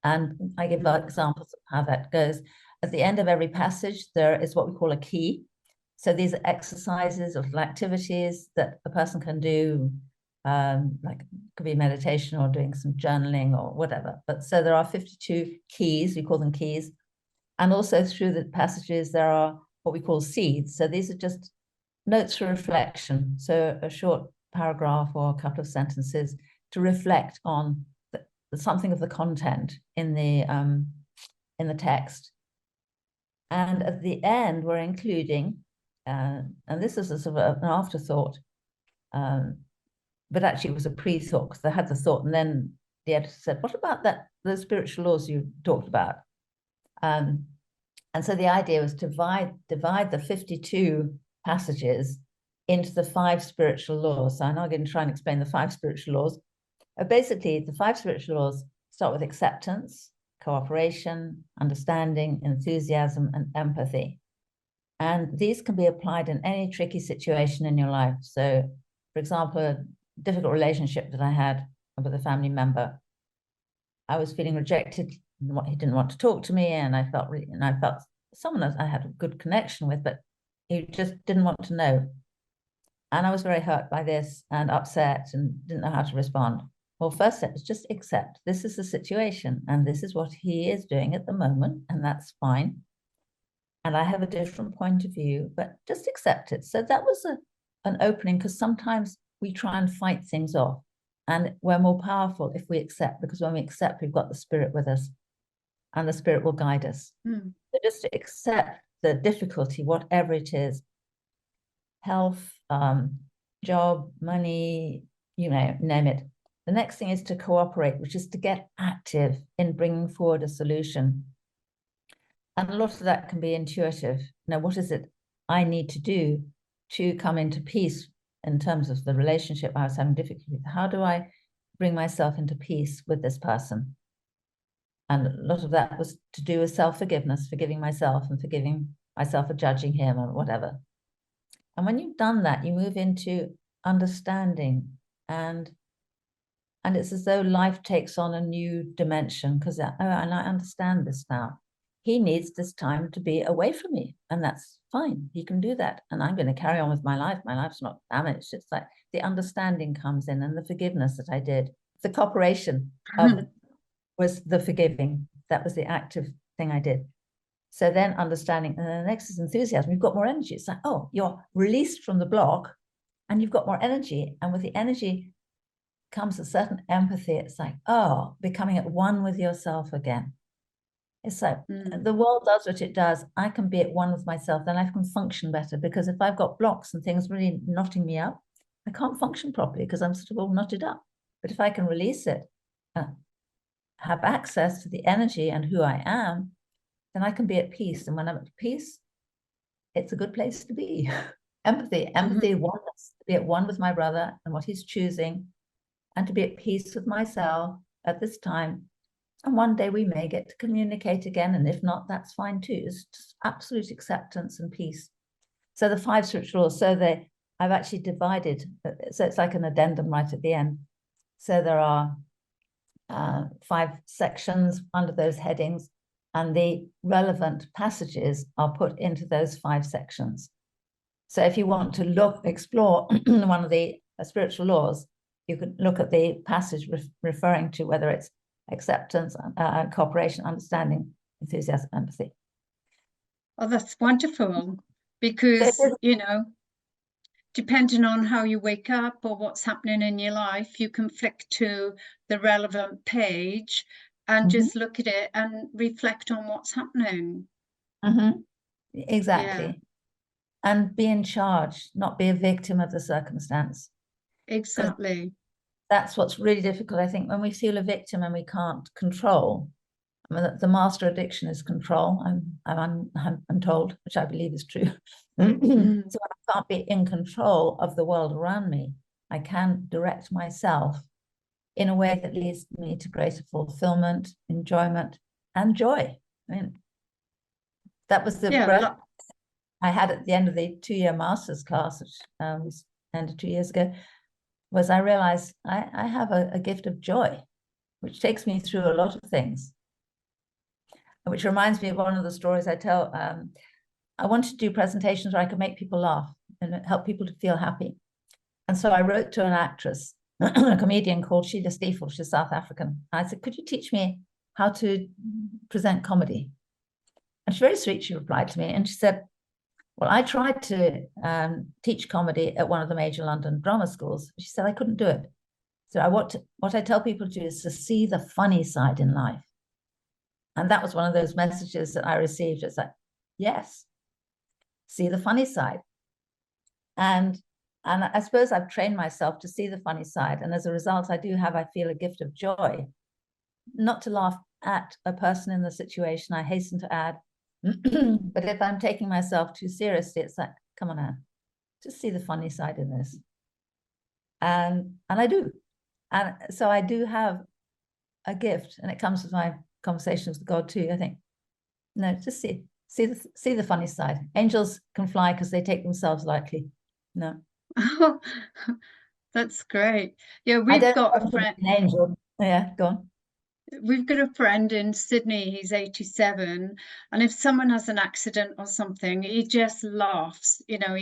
And I give examples of how that goes. At the end of every passage, there is what we call a key. So these are exercises or little activities that a person can do, like it could be meditation or doing some journaling or whatever. But so there are 52 keys, we call them keys. And also through the passages, there are what we call seeds. So these are just notes for reflection. So a short paragraph or a couple of sentences to reflect on something of the content in the text. And at the end, we're including, and this is a sort of an afterthought, but actually it was a pre-thought, because I had the thought, and then the editor said, what about those spiritual laws you talked about? And so the idea was to divide the 52 passages into the 5 spiritual laws. So I'm now going to try and explain the 5 spiritual laws. Basically, the 5 spiritual laws start with acceptance, cooperation, understanding, enthusiasm, and empathy. And these can be applied in any tricky situation in your life. So, for example, a difficult relationship that I had with a family member, I was feeling rejected. He didn't want to talk to me, and I felt someone else I had a good connection with, but he just didn't want to know. And I was very hurt by this and upset and didn't know how to respond. Well, first step is just accept. This is the situation, and this is what he is doing at the moment, and that's fine. And I have a different point of view, but just accept it. So that was an opening, because sometimes we try and fight things off, and we're more powerful if we accept, because when we accept, we've got the spirit with us, and the spirit will guide us. So just to accept the difficulty, whatever it is, health, job, money, you know, name it. The next thing is to cooperate, which is to get active in bringing forward a solution. And a lot of that can be intuitive. Now, what is it I need to do to come into peace in terms of the relationship I was having difficulty with? How do I bring myself into peace with this person? And a lot of that was to do with self-forgiveness, forgiving myself and forgiving myself for judging him or whatever. And when you've done that, you move into understanding, and it's as though life takes on a new dimension, because, oh, and I understand this now. He needs this time to be away from me, and that's fine. He can do that, and I'm going to carry on with my life. My life's not damaged. It's like the understanding comes in, and the forgiveness that I did, the cooperation was the forgiving. That was the active thing I did. So then understanding, and then the next is enthusiasm. You've got more energy. It's like, oh, you're released from the block and you've got more energy. And with the energy comes a certain empathy. It's like, oh, becoming at one with yourself again. It's like the world does what it does. I can be at one with myself, then I can function better, because if I've got blocks and things really knotting me up, I can't function properly because I'm sort of all knotted up. But if I can release it, have access to the energy and who I am, then I can be at peace. And when I'm at peace, it's a good place to be. Empathy, oneness, to be at one with my brother and what he's choosing, and to be at peace with myself at this time. And one day we may get to communicate again, and if not, that's fine too. It's just absolute acceptance and peace. So the 5 spiritual laws, I've actually divided, so it's like an addendum right at the end. So there are 5 sections under those headings, and the relevant passages are put into those 5 sections. So if you want to explore one of the spiritual laws, you could look at the passage referring to whether it's acceptance, cooperation, understanding, enthusiasm, empathy. Oh, that's wonderful, because, you know, depending on how you wake up or what's happening in your life, you can flick to the relevant page and just look at it and reflect on what's happening. Exactly. Yeah. And be in charge, not be a victim of the circumstance. Exactly. That's what's really difficult, I think, when we feel a victim and we can't control. I mean, the master addiction is control. I'm told, which I believe is true. So I can't be in control of the world around me. I can direct myself in a way that leads me to greater fulfillment, enjoyment, and joy. I mean, that was the breath I had at the end of the 2-year master's class, which was ended 2 years ago, was I realized I have a gift of joy, which takes me through a lot of things. Which reminds me of one of the stories I tell. I wanted to do presentations where I could make people laugh and help people to feel happy. And so I wrote to an actress, a comedian called Sheila Stiefel. She's South African. I said, could you teach me how to present comedy? And she's very sweet. She replied to me and she said, well, I tried to teach comedy at one of the major London drama schools. She said I couldn't do it. So what I tell people to do is to see the funny side in life. And that was one of those messages that I received. It's like, yes, see the funny side. And I suppose I've trained myself to see the funny side. And as a result, I feel a gift of joy, not to laugh at a person in the situation, I hasten to add. But if I'm taking myself too seriously, it's like, come on, Anne, just see the funny side in this. And I do. And so I do have a gift, and it comes with my conversations with God too. I think, no, just see the funny side. Angels can fly because they take themselves lightly. No. Oh, that's great. Yeah, we've got a friend. An angel. Yeah, go on. We've got a friend in Sydney, he's 87, and if someone has an accident or something, he just laughs, you know,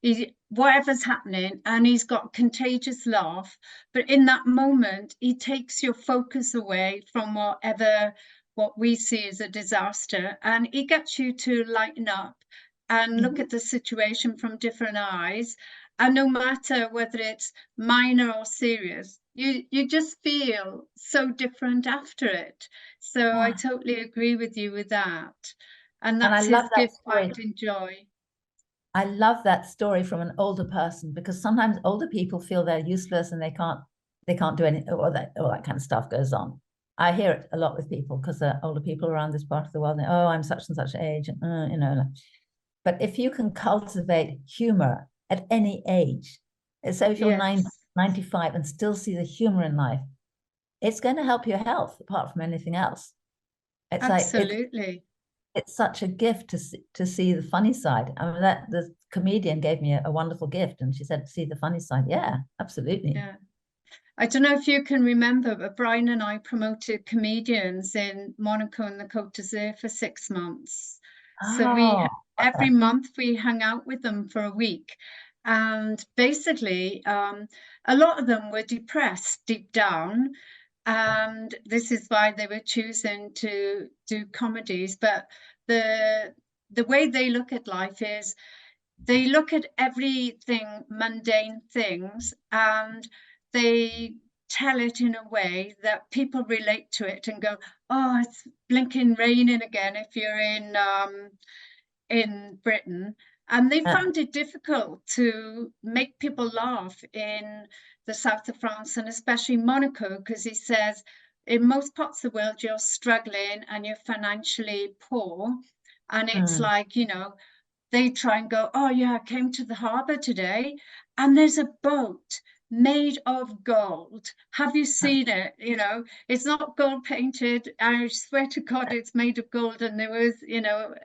he whatever's happening, and he's got contagious laugh, but in that moment, he takes your focus away from what we see as a disaster, and he gets you to lighten up and look at the situation from different eyes. And no matter whether it's minor or serious, you just feel so different after it. So I totally agree with you with that. And that's his gift, find and joy. I love that story from an older person, because sometimes older people feel they're useless and they can't do anything, or that all that kind of stuff goes on. I hear it a lot with people because the older people around this part of the world, oh, I'm such and such age, and you know. But if you can cultivate humor at any age, so if you're Yes, 95 and still see the humor in life, it's going to help your health apart from anything else. It's like absolutely. it's such a gift to see the funny side. I mean, that the comedian gave me a wonderful gift, and she said, "See the funny side." Yeah, absolutely. Yeah. I don't know if you can remember, but Brian and I promoted comedians in Monaco and the Côte d'Azur for 6 months. So Oh, every month we hung out with them for a week. And basically, a lot of them were depressed deep down. And this is why they were choosing to do comedies. But the way they look at life is they look at everything, mundane things, and they tell it in a way that people relate to it and go, "Oh, it's blinking raining again," if you're in Britain. And they uh, found it difficult to make people laugh in the south of France, and especially Monaco, because he says in most parts of the world you're struggling and you're financially poor, and it's mm, like, they try and go, "Oh yeah, I came to the harbour today and there's a boat made of gold. Have you uh, seen it? It's not gold painted. I swear to God, it's made of gold." And there was,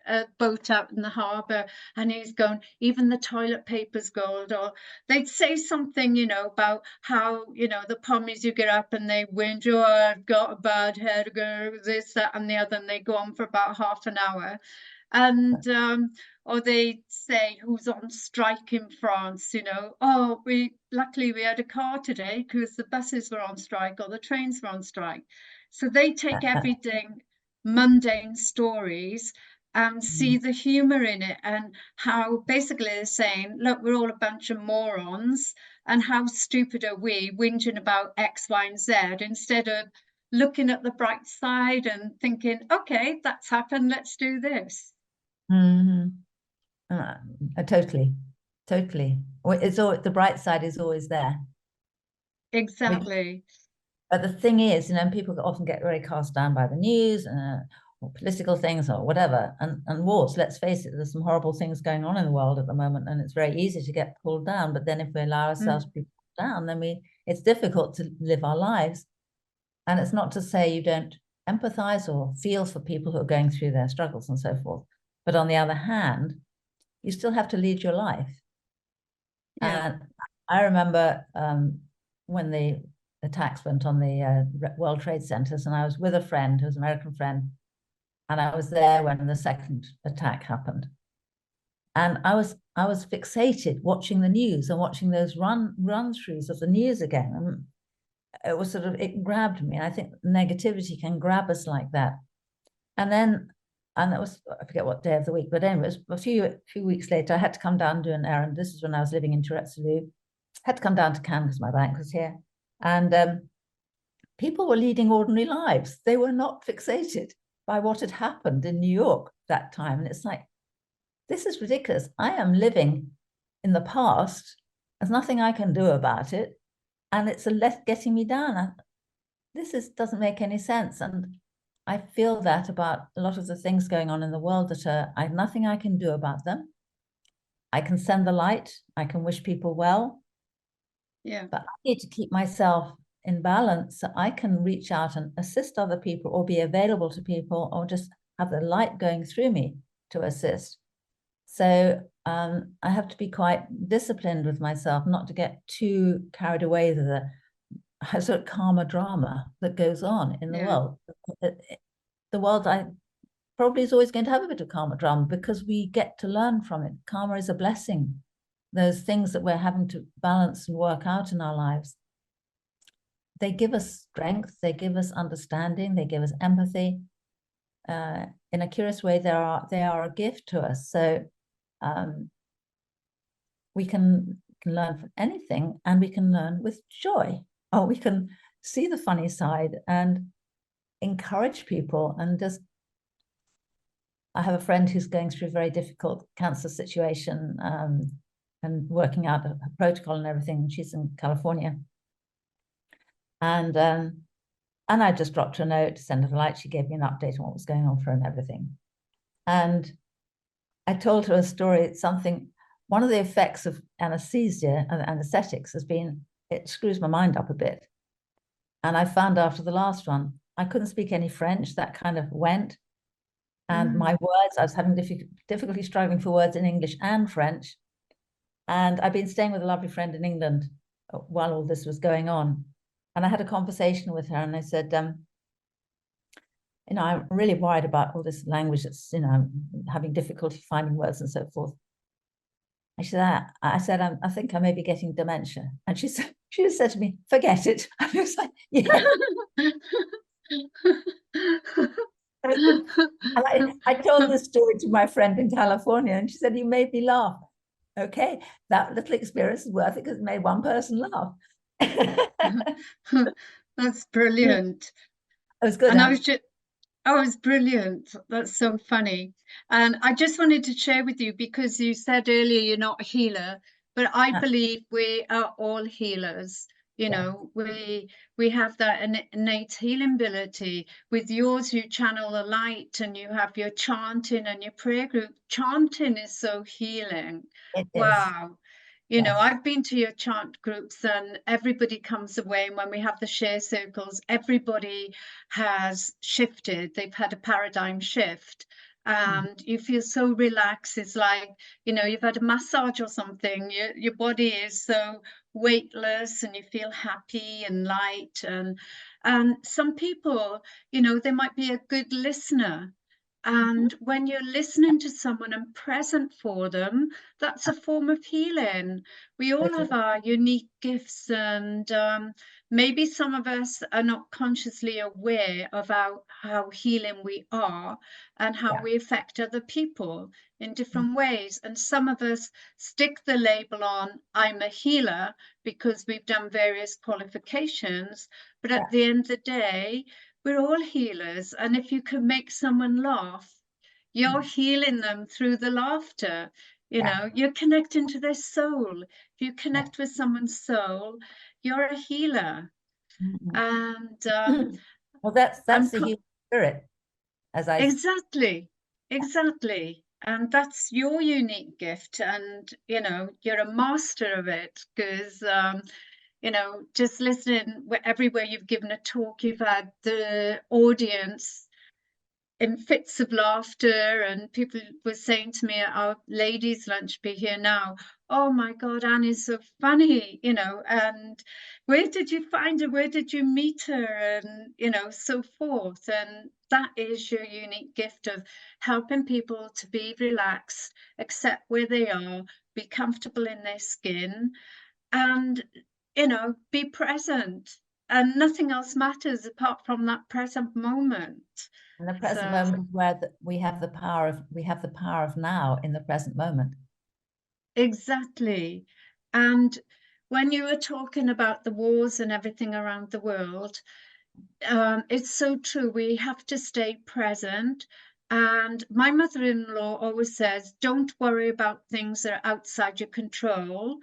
a boat out in the harbour, and he's going, "Even the toilet paper's gold." Or they'd say something, about how, the pommies, you get up and they whinge, "Oh, I've got a bad head, this, that, and the other," and they go on for about half an hour. And or they say who's on strike in France, "Oh, we luckily we had a car today because the buses were on strike or the trains were on strike." So they take uh, everything, mundane stories, and see mm, the humor in it, and how basically they're saying, "Look, we're all a bunch of morons, and how stupid are we whinging about X, Y, and Z," instead of looking at the bright side and thinking, "Okay, that's happened, let's do this." mm, uh, totally, totally. It's all the bright side is always there. Exactly. But the thing is, people often get very cast down by the news or political things or whatever, and wars. Let's face it, there's some horrible things going on in the world at the moment, and it's very easy to get pulled down. But then if we allow ourselves to be pulled down, then it's difficult to live our lives. And it's not to say you don't empathize or feel for people who are going through their struggles and so forth. But on the other hand, you still have to lead your life. Yeah. And I remember when the attacks went on the World Trade Centers, and I was with a friend who's an American friend, and I was there when the second attack happened. And I was fixated watching the news and watching those run throughs of the news again. And it was it grabbed me. I think negativity can grab us like that. And then, and that was, I forget what day of the week, but anyway, it was a few weeks later, I had to come down and do an errand. This is when I was living in Tourette-sur-Louvre. Had to come down to Cannes because my bank was here. And people were leading ordinary lives. They were not fixated by what had happened in New York that time. And it's like, this is ridiculous. I am living in the past. There's nothing I can do about it. And it's getting me down. Doesn't make any sense. And I feel that about a lot of the things going on in the world that I have nothing I can do about them. I can send the light. I can wish people well. Yeah. But I need to keep myself in balance so I can reach out and assist other people or be available to people or just have the light going through me to assist. So I have to be quite disciplined with myself, not to get too carried away with the sort of karma drama that goes on in the Yeah. world. The world probably is always going to have a bit of karma drama because we get to learn from it. Karma is a blessing. Those things that we're having to balance and work out in our lives, they give us strength, they give us understanding, they give us empathy. In a curious way, they are a gift to us. So we can learn from anything, and we can learn with joy, or we can see the funny side and encourage people and just I have a friend who's going through a very difficult cancer situation, and working out a protocol and everything. She's in California. And I just dropped her a note to send her the light. She gave me an update on what was going on for her and everything. And I told her a story, one of the effects of anesthesia and anesthetics has been, it screws my mind up a bit. And I found after the last one, I couldn't speak any French. That kind of went. And my words, I was having difficulty struggling for words in English and French. And I've been staying with a lovely friend in England while all this was going on. And I had a conversation with her, and I said, I'm really worried about all this language that's, I'm having difficulty finding words and so forth. I said, I think I may be getting dementia. And she just said to me, forget it. I was like, yeah. And I told this story to my friend in California, and she said, you made me laugh. Okay, that little experience is worth it because it made one person laugh. That's brilliant. It was good. And I was just, oh, it was brilliant. That's so funny. And I just wanted to share with you, because you said earlier you're not a healer, but I believe we are all healers. You know, we have that innate healing ability. With yours, you channel the light, and you have your chanting and your prayer group. Chanting is so healing. Wow. You know, I've been to your chant groups, and everybody comes away, and when we have the share circles, everybody has shifted. They've had a paradigm shift, and you feel so relaxed. It's like, you've had a massage or something. Your body is so weightless, and you feel happy and light. And some people, they might be a good listener. And when you're listening to someone and present for them, that's a form of healing. We all have our unique gifts, and maybe some of us are not consciously aware of how healing we are and how we affect other people in different ways. And some of us stick the label on, I'm a healer, because we've done various qualifications. But at the end of the day, we're all healers. And if you can make someone laugh, you're healing them through the laughter. You're connecting to their soul. If you connect with someone's soul, you're a healer. And well, that's the human spirit, as I exactly. And that's your unique gift, and you're a master of it, because just listening, everywhere you've given a talk, you've had the audience in fits of laughter, and people were saying to me at our ladies' lunch, be here now, oh my God, Anne is so funny, and where did you find her? Where did you meet her? And, so forth. And that is your unique gift of helping people to be relaxed, accept where they are, be comfortable in their skin, and be present, and nothing else matters apart from that present moment. And the present moment is where we have the power of now in the present moment. Exactly. And when you were talking about the wars and everything around the world, it's so true. We have to stay present. And my mother-in-law always says, don't worry about things that are outside your control.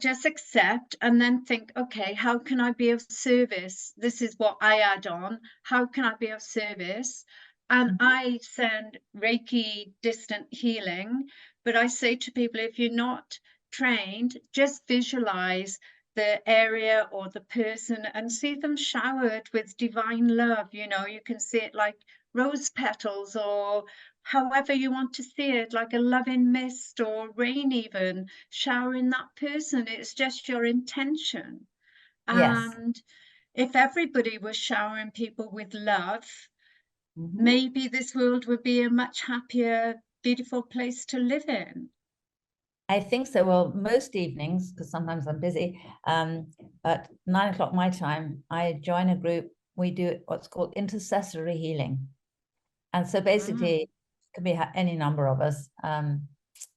Just accept, and then think, okay, how can I be of service? This is what I add on. How can I be of service? And I send Reiki distant healing, but I say to people, if you're not trained, just visualize the area or the person and see them showered with divine love. You can see it like rose petals, or however you want to see it, like a loving mist or rain, even showering that person. It's just your intention. Yes. And if everybody was showering people with love, maybe this world would be a much happier, beautiful place to live in. I think so. Well, most evenings, because sometimes I'm busy, at 9 o'clock my time, I join a group. We do what's called intercessory healing. And so basically, it can be any number of us. And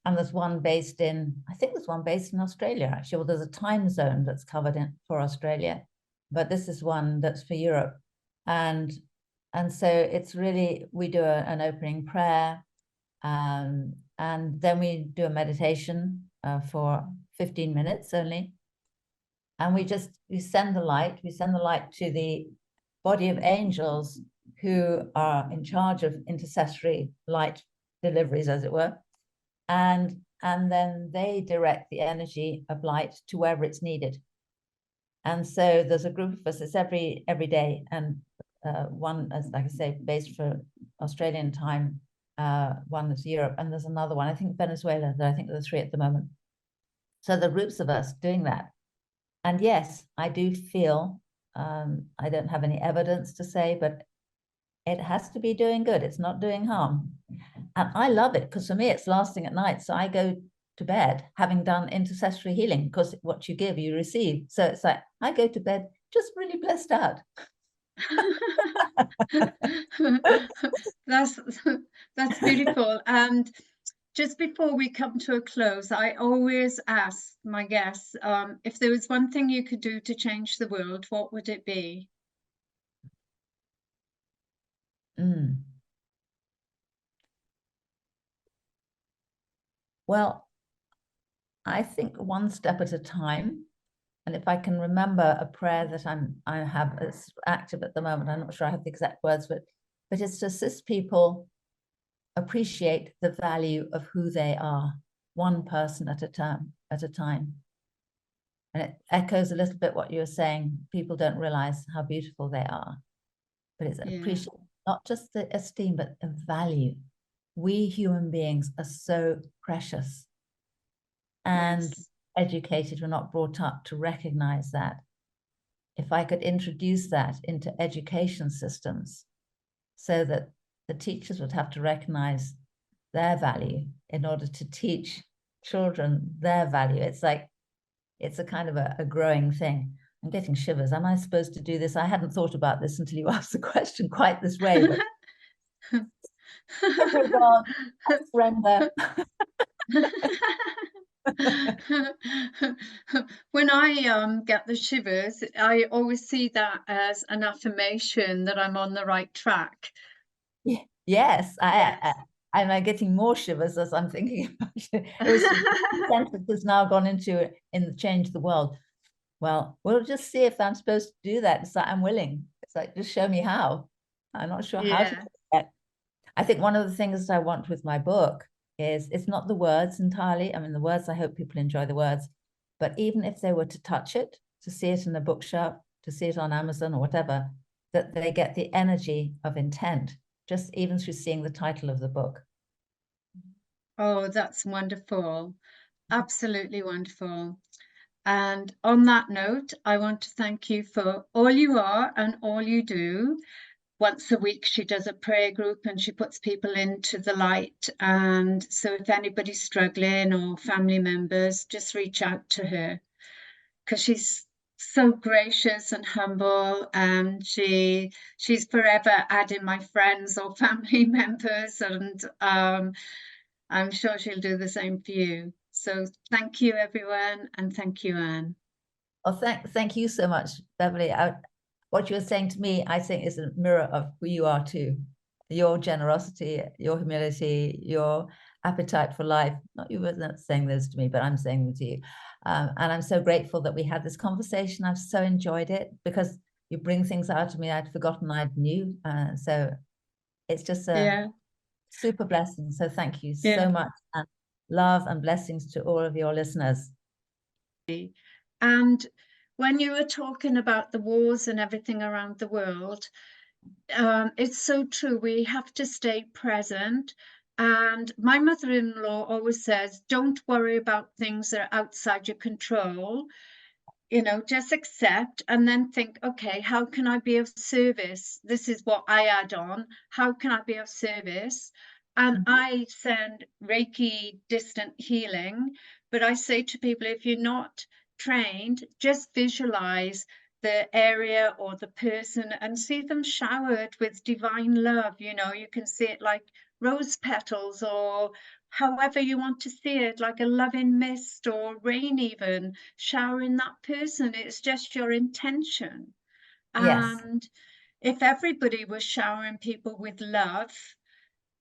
there's one based in, I think there's one based in Australia, actually. Well, there's a time zone that's covered for Australia, but this is one that's for Europe. And And so it's really, we do an opening prayer, and then we do a meditation for 15 minutes only. And we send the light to the body of angels who are in charge of intercessory light deliveries, as it were. And then they direct the energy of light to wherever it's needed. And so there's a group of us, it's every day. And one, as like I say, based for Australian time, one is Europe, and there's another one, I think Venezuela, I think there are 3 at the moment. So the groups of us doing that. And yes, I do feel, I don't have any evidence to say, but it has to be doing good. It's not doing harm. And I love it because for me, it's lasting at night. So I go to bed having done intercessory healing, because what you give, you receive. So it's like, I go to bed just really blessed out. That's beautiful. And just before we come to a close, I always ask my guests, if there was one thing you could do to change the world, what would it be? Well, I think one step at a time. And if I can remember a prayer that I have as active at the moment, I'm not sure I have the exact words, but it's to assist people appreciate the value of who they are, one person at a time. And it echoes a little bit what you were saying. People don't realize how beautiful they are, but it's appreciate not just the esteem, but the value. We human beings are so precious, and educated, we're not brought up to recognize that. If I could introduce that into education systems so that the teachers would have to recognize their value in order to teach children their value. It's like, it's a kind of a growing thing. I'm getting shivers. Am I supposed to do this? I hadn't thought about this until you asked the question quite this way. But God, I surrender. When I get the shivers, I always see that as an affirmation that I'm on the right track. Yes, I'm getting more shivers as I'm thinking about it. It was the sentence has now gone into in Change the World. Well, we'll just see if I'm supposed to do that. It's like, I'm willing. It's like, just show me how. I'm not sure how to do that. I think one of the things that I want with my book is, it's not the words entirely. I mean, the words, I hope people enjoy the words, but even if they were to touch it, to see it in a bookshop, to see it on Amazon or whatever, that they get the energy of intent, just even through seeing the title of the book. Oh, that's wonderful. Absolutely wonderful. And on that note, I want to thank you for all you are and all you do. Once a week, she does a prayer group and she puts people into the light. And so if anybody's struggling or family members, just reach out to her, because she's so gracious and humble, and she's forever adding my friends or family members, and I'm sure she'll do the same for you. So thank you, everyone, and thank you, Anne. Oh, thank you so much, Beverly. What you're saying to me, I think, is a mirror of who you are too. Your generosity, your humility, your appetite for life. Not you were not saying those to me, but I'm saying them to you. And I'm so grateful that we had this conversation. I've so enjoyed it, because you bring things out of me I'd forgotten I knew. So it's just a super blessing. So thank you so much, and love and blessings to all of your listeners. And when you were talking about the wars and everything around the world, it's so true. We have to stay present. And my mother-in-law always says, don't worry about things that are outside your control. You know, just accept and then think, okay, how can I be of service? This is what I add on. How can I be of service? And I send Reiki distant healing, but I say to people, if you're not trained, just visualize the area or the person and see them showered with divine love. You know, you can see it like rose petals, or however you want to see it, like a loving mist or rain, even showering that person. It's just your intention. Yes. And if everybody was showering people with love,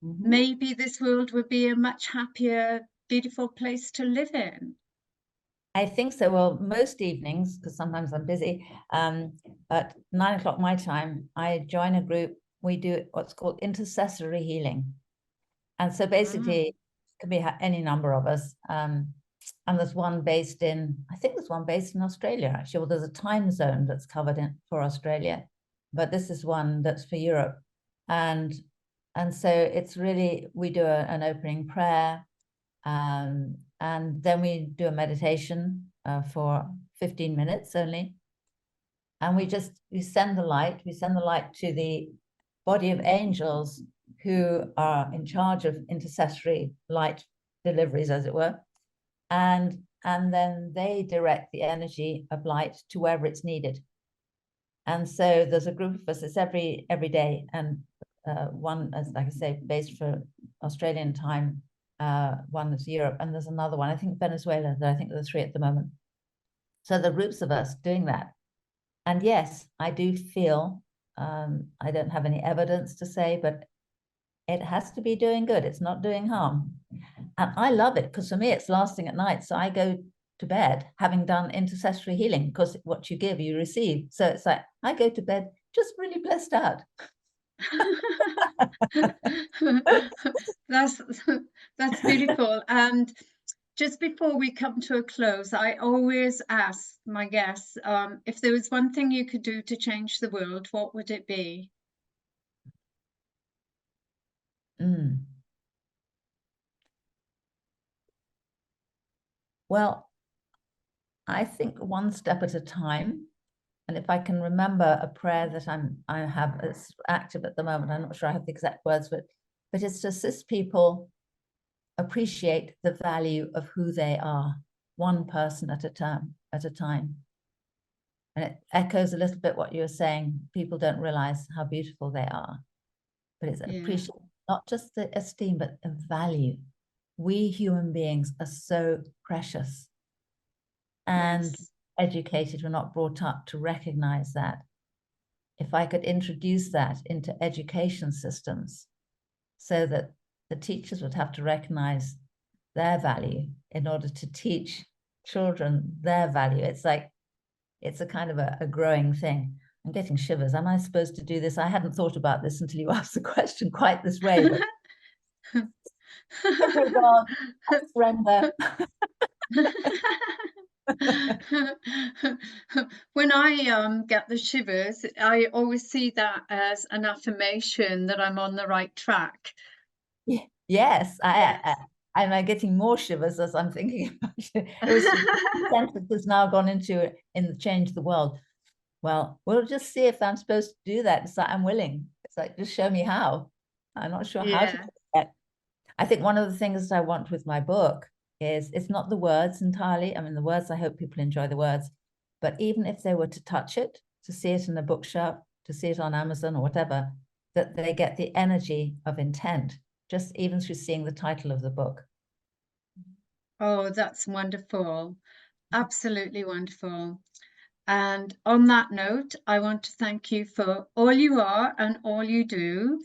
Mhm. maybe this world would be a much happier, beautiful place to live in. I think so. Well, most evenings, because sometimes I'm busy, at 9 o'clock my time, I join a group. We do what's called intercessory healing. And so basically, it can be any number of us. And there's one based in, I think there's one based in Australia, actually. Well, there's a time zone that's covered in for Australia, but this is one that's for Europe. And so it's really, we do an opening prayer, and then we do a meditation for 15 minutes only. And we send the light to the body of angels who are in charge of intercessory light deliveries, as it were. And then they direct the energy of light to wherever it's needed. And so there's a group of us, it's every day. And one, as like I say, based for Australian time, one is Europe, and there's another one, I think Venezuela, I think there are 3 at the moment. So the groups of us doing that. And yes, I do feel, I don't have any evidence to say, but it has to be doing good. It's not doing harm. And I love it because for me, it's lasting at night. So I go to bed having done intercessory healing, because what you give, you receive. So it's like, I go to bed just really blessed out. That's beautiful. And just before we come to a close, I always ask my guests, if there was one thing you could do to change the world, what would it be? Well, I think one step at a time. And if I can remember a prayer that I have as active at the moment, I'm not sure I have the exact words, but it's to assist people appreciate the value of who they are, one person at a time. And it echoes a little bit what you were saying. People don't realize how beautiful they are, but it's appreciate not just the esteem, but the value. We human beings are so precious, and educated, we're not brought up to recognize that. If I could introduce that into education systems so that the teachers would have to recognize their value in order to teach children their value. It's like, it's a kind of a growing thing. I'm getting shivers. Am I supposed to do this? I hadn't thought about this until you asked the question quite this way. But God, I surrender. When I get the shivers, I always see that as an affirmation that I'm on the right track. Yes, I'm getting more shivers as I'm thinking about it. It was the sentence has now gone into in the Change the World. Well, we'll just see if I'm supposed to do that. It's like, I'm willing. It's like, just show me how. I'm not sure how to do that. I think one of the things that I want with my book is, it's not the words entirely. I mean, the words, I hope people enjoy the words, but even if they were to touch it, to see it in a bookshop, to see it on Amazon or whatever, that they get the energy of intent, just even through seeing the title of the book. Oh, that's wonderful. Absolutely wonderful. And on that note, I want to thank you for all you are and all you do.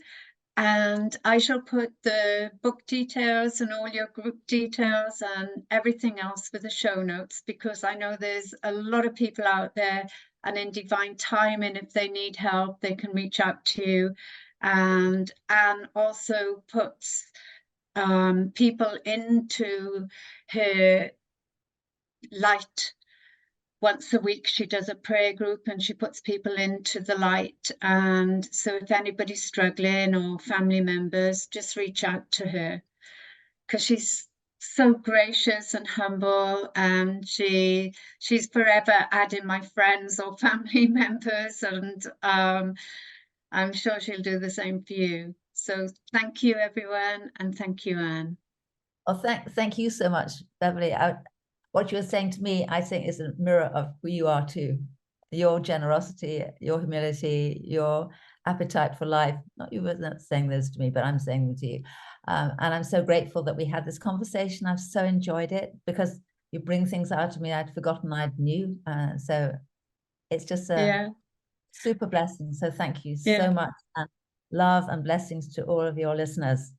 And I shall put the book details and all your group details and everything else with the show notes, because I know there's a lot of people out there, and in divine timing, if they need help, they can reach out to you. And Anne also puts people into her light. Once a week she does a prayer group and she puts people into the light. And so if anybody's struggling or family members, just reach out to her, because she's so gracious and humble, and she's forever adding my friends or family members, and I'm sure she'll do the same for you. So thank you, everyone, and thank you, Anne. Well, thank you so much, Beverly. What you were saying to me, I think, is a mirror of who you are too. Your generosity, your humility, your appetite for life. Not you were not saying those to me, but I'm saying them to you. And I'm so grateful that we had this conversation. I've so enjoyed it, because you bring things out of me I'd forgotten I knew. So it's just super blessing. So thank you Yeah. so much, and love and blessings to all of your listeners.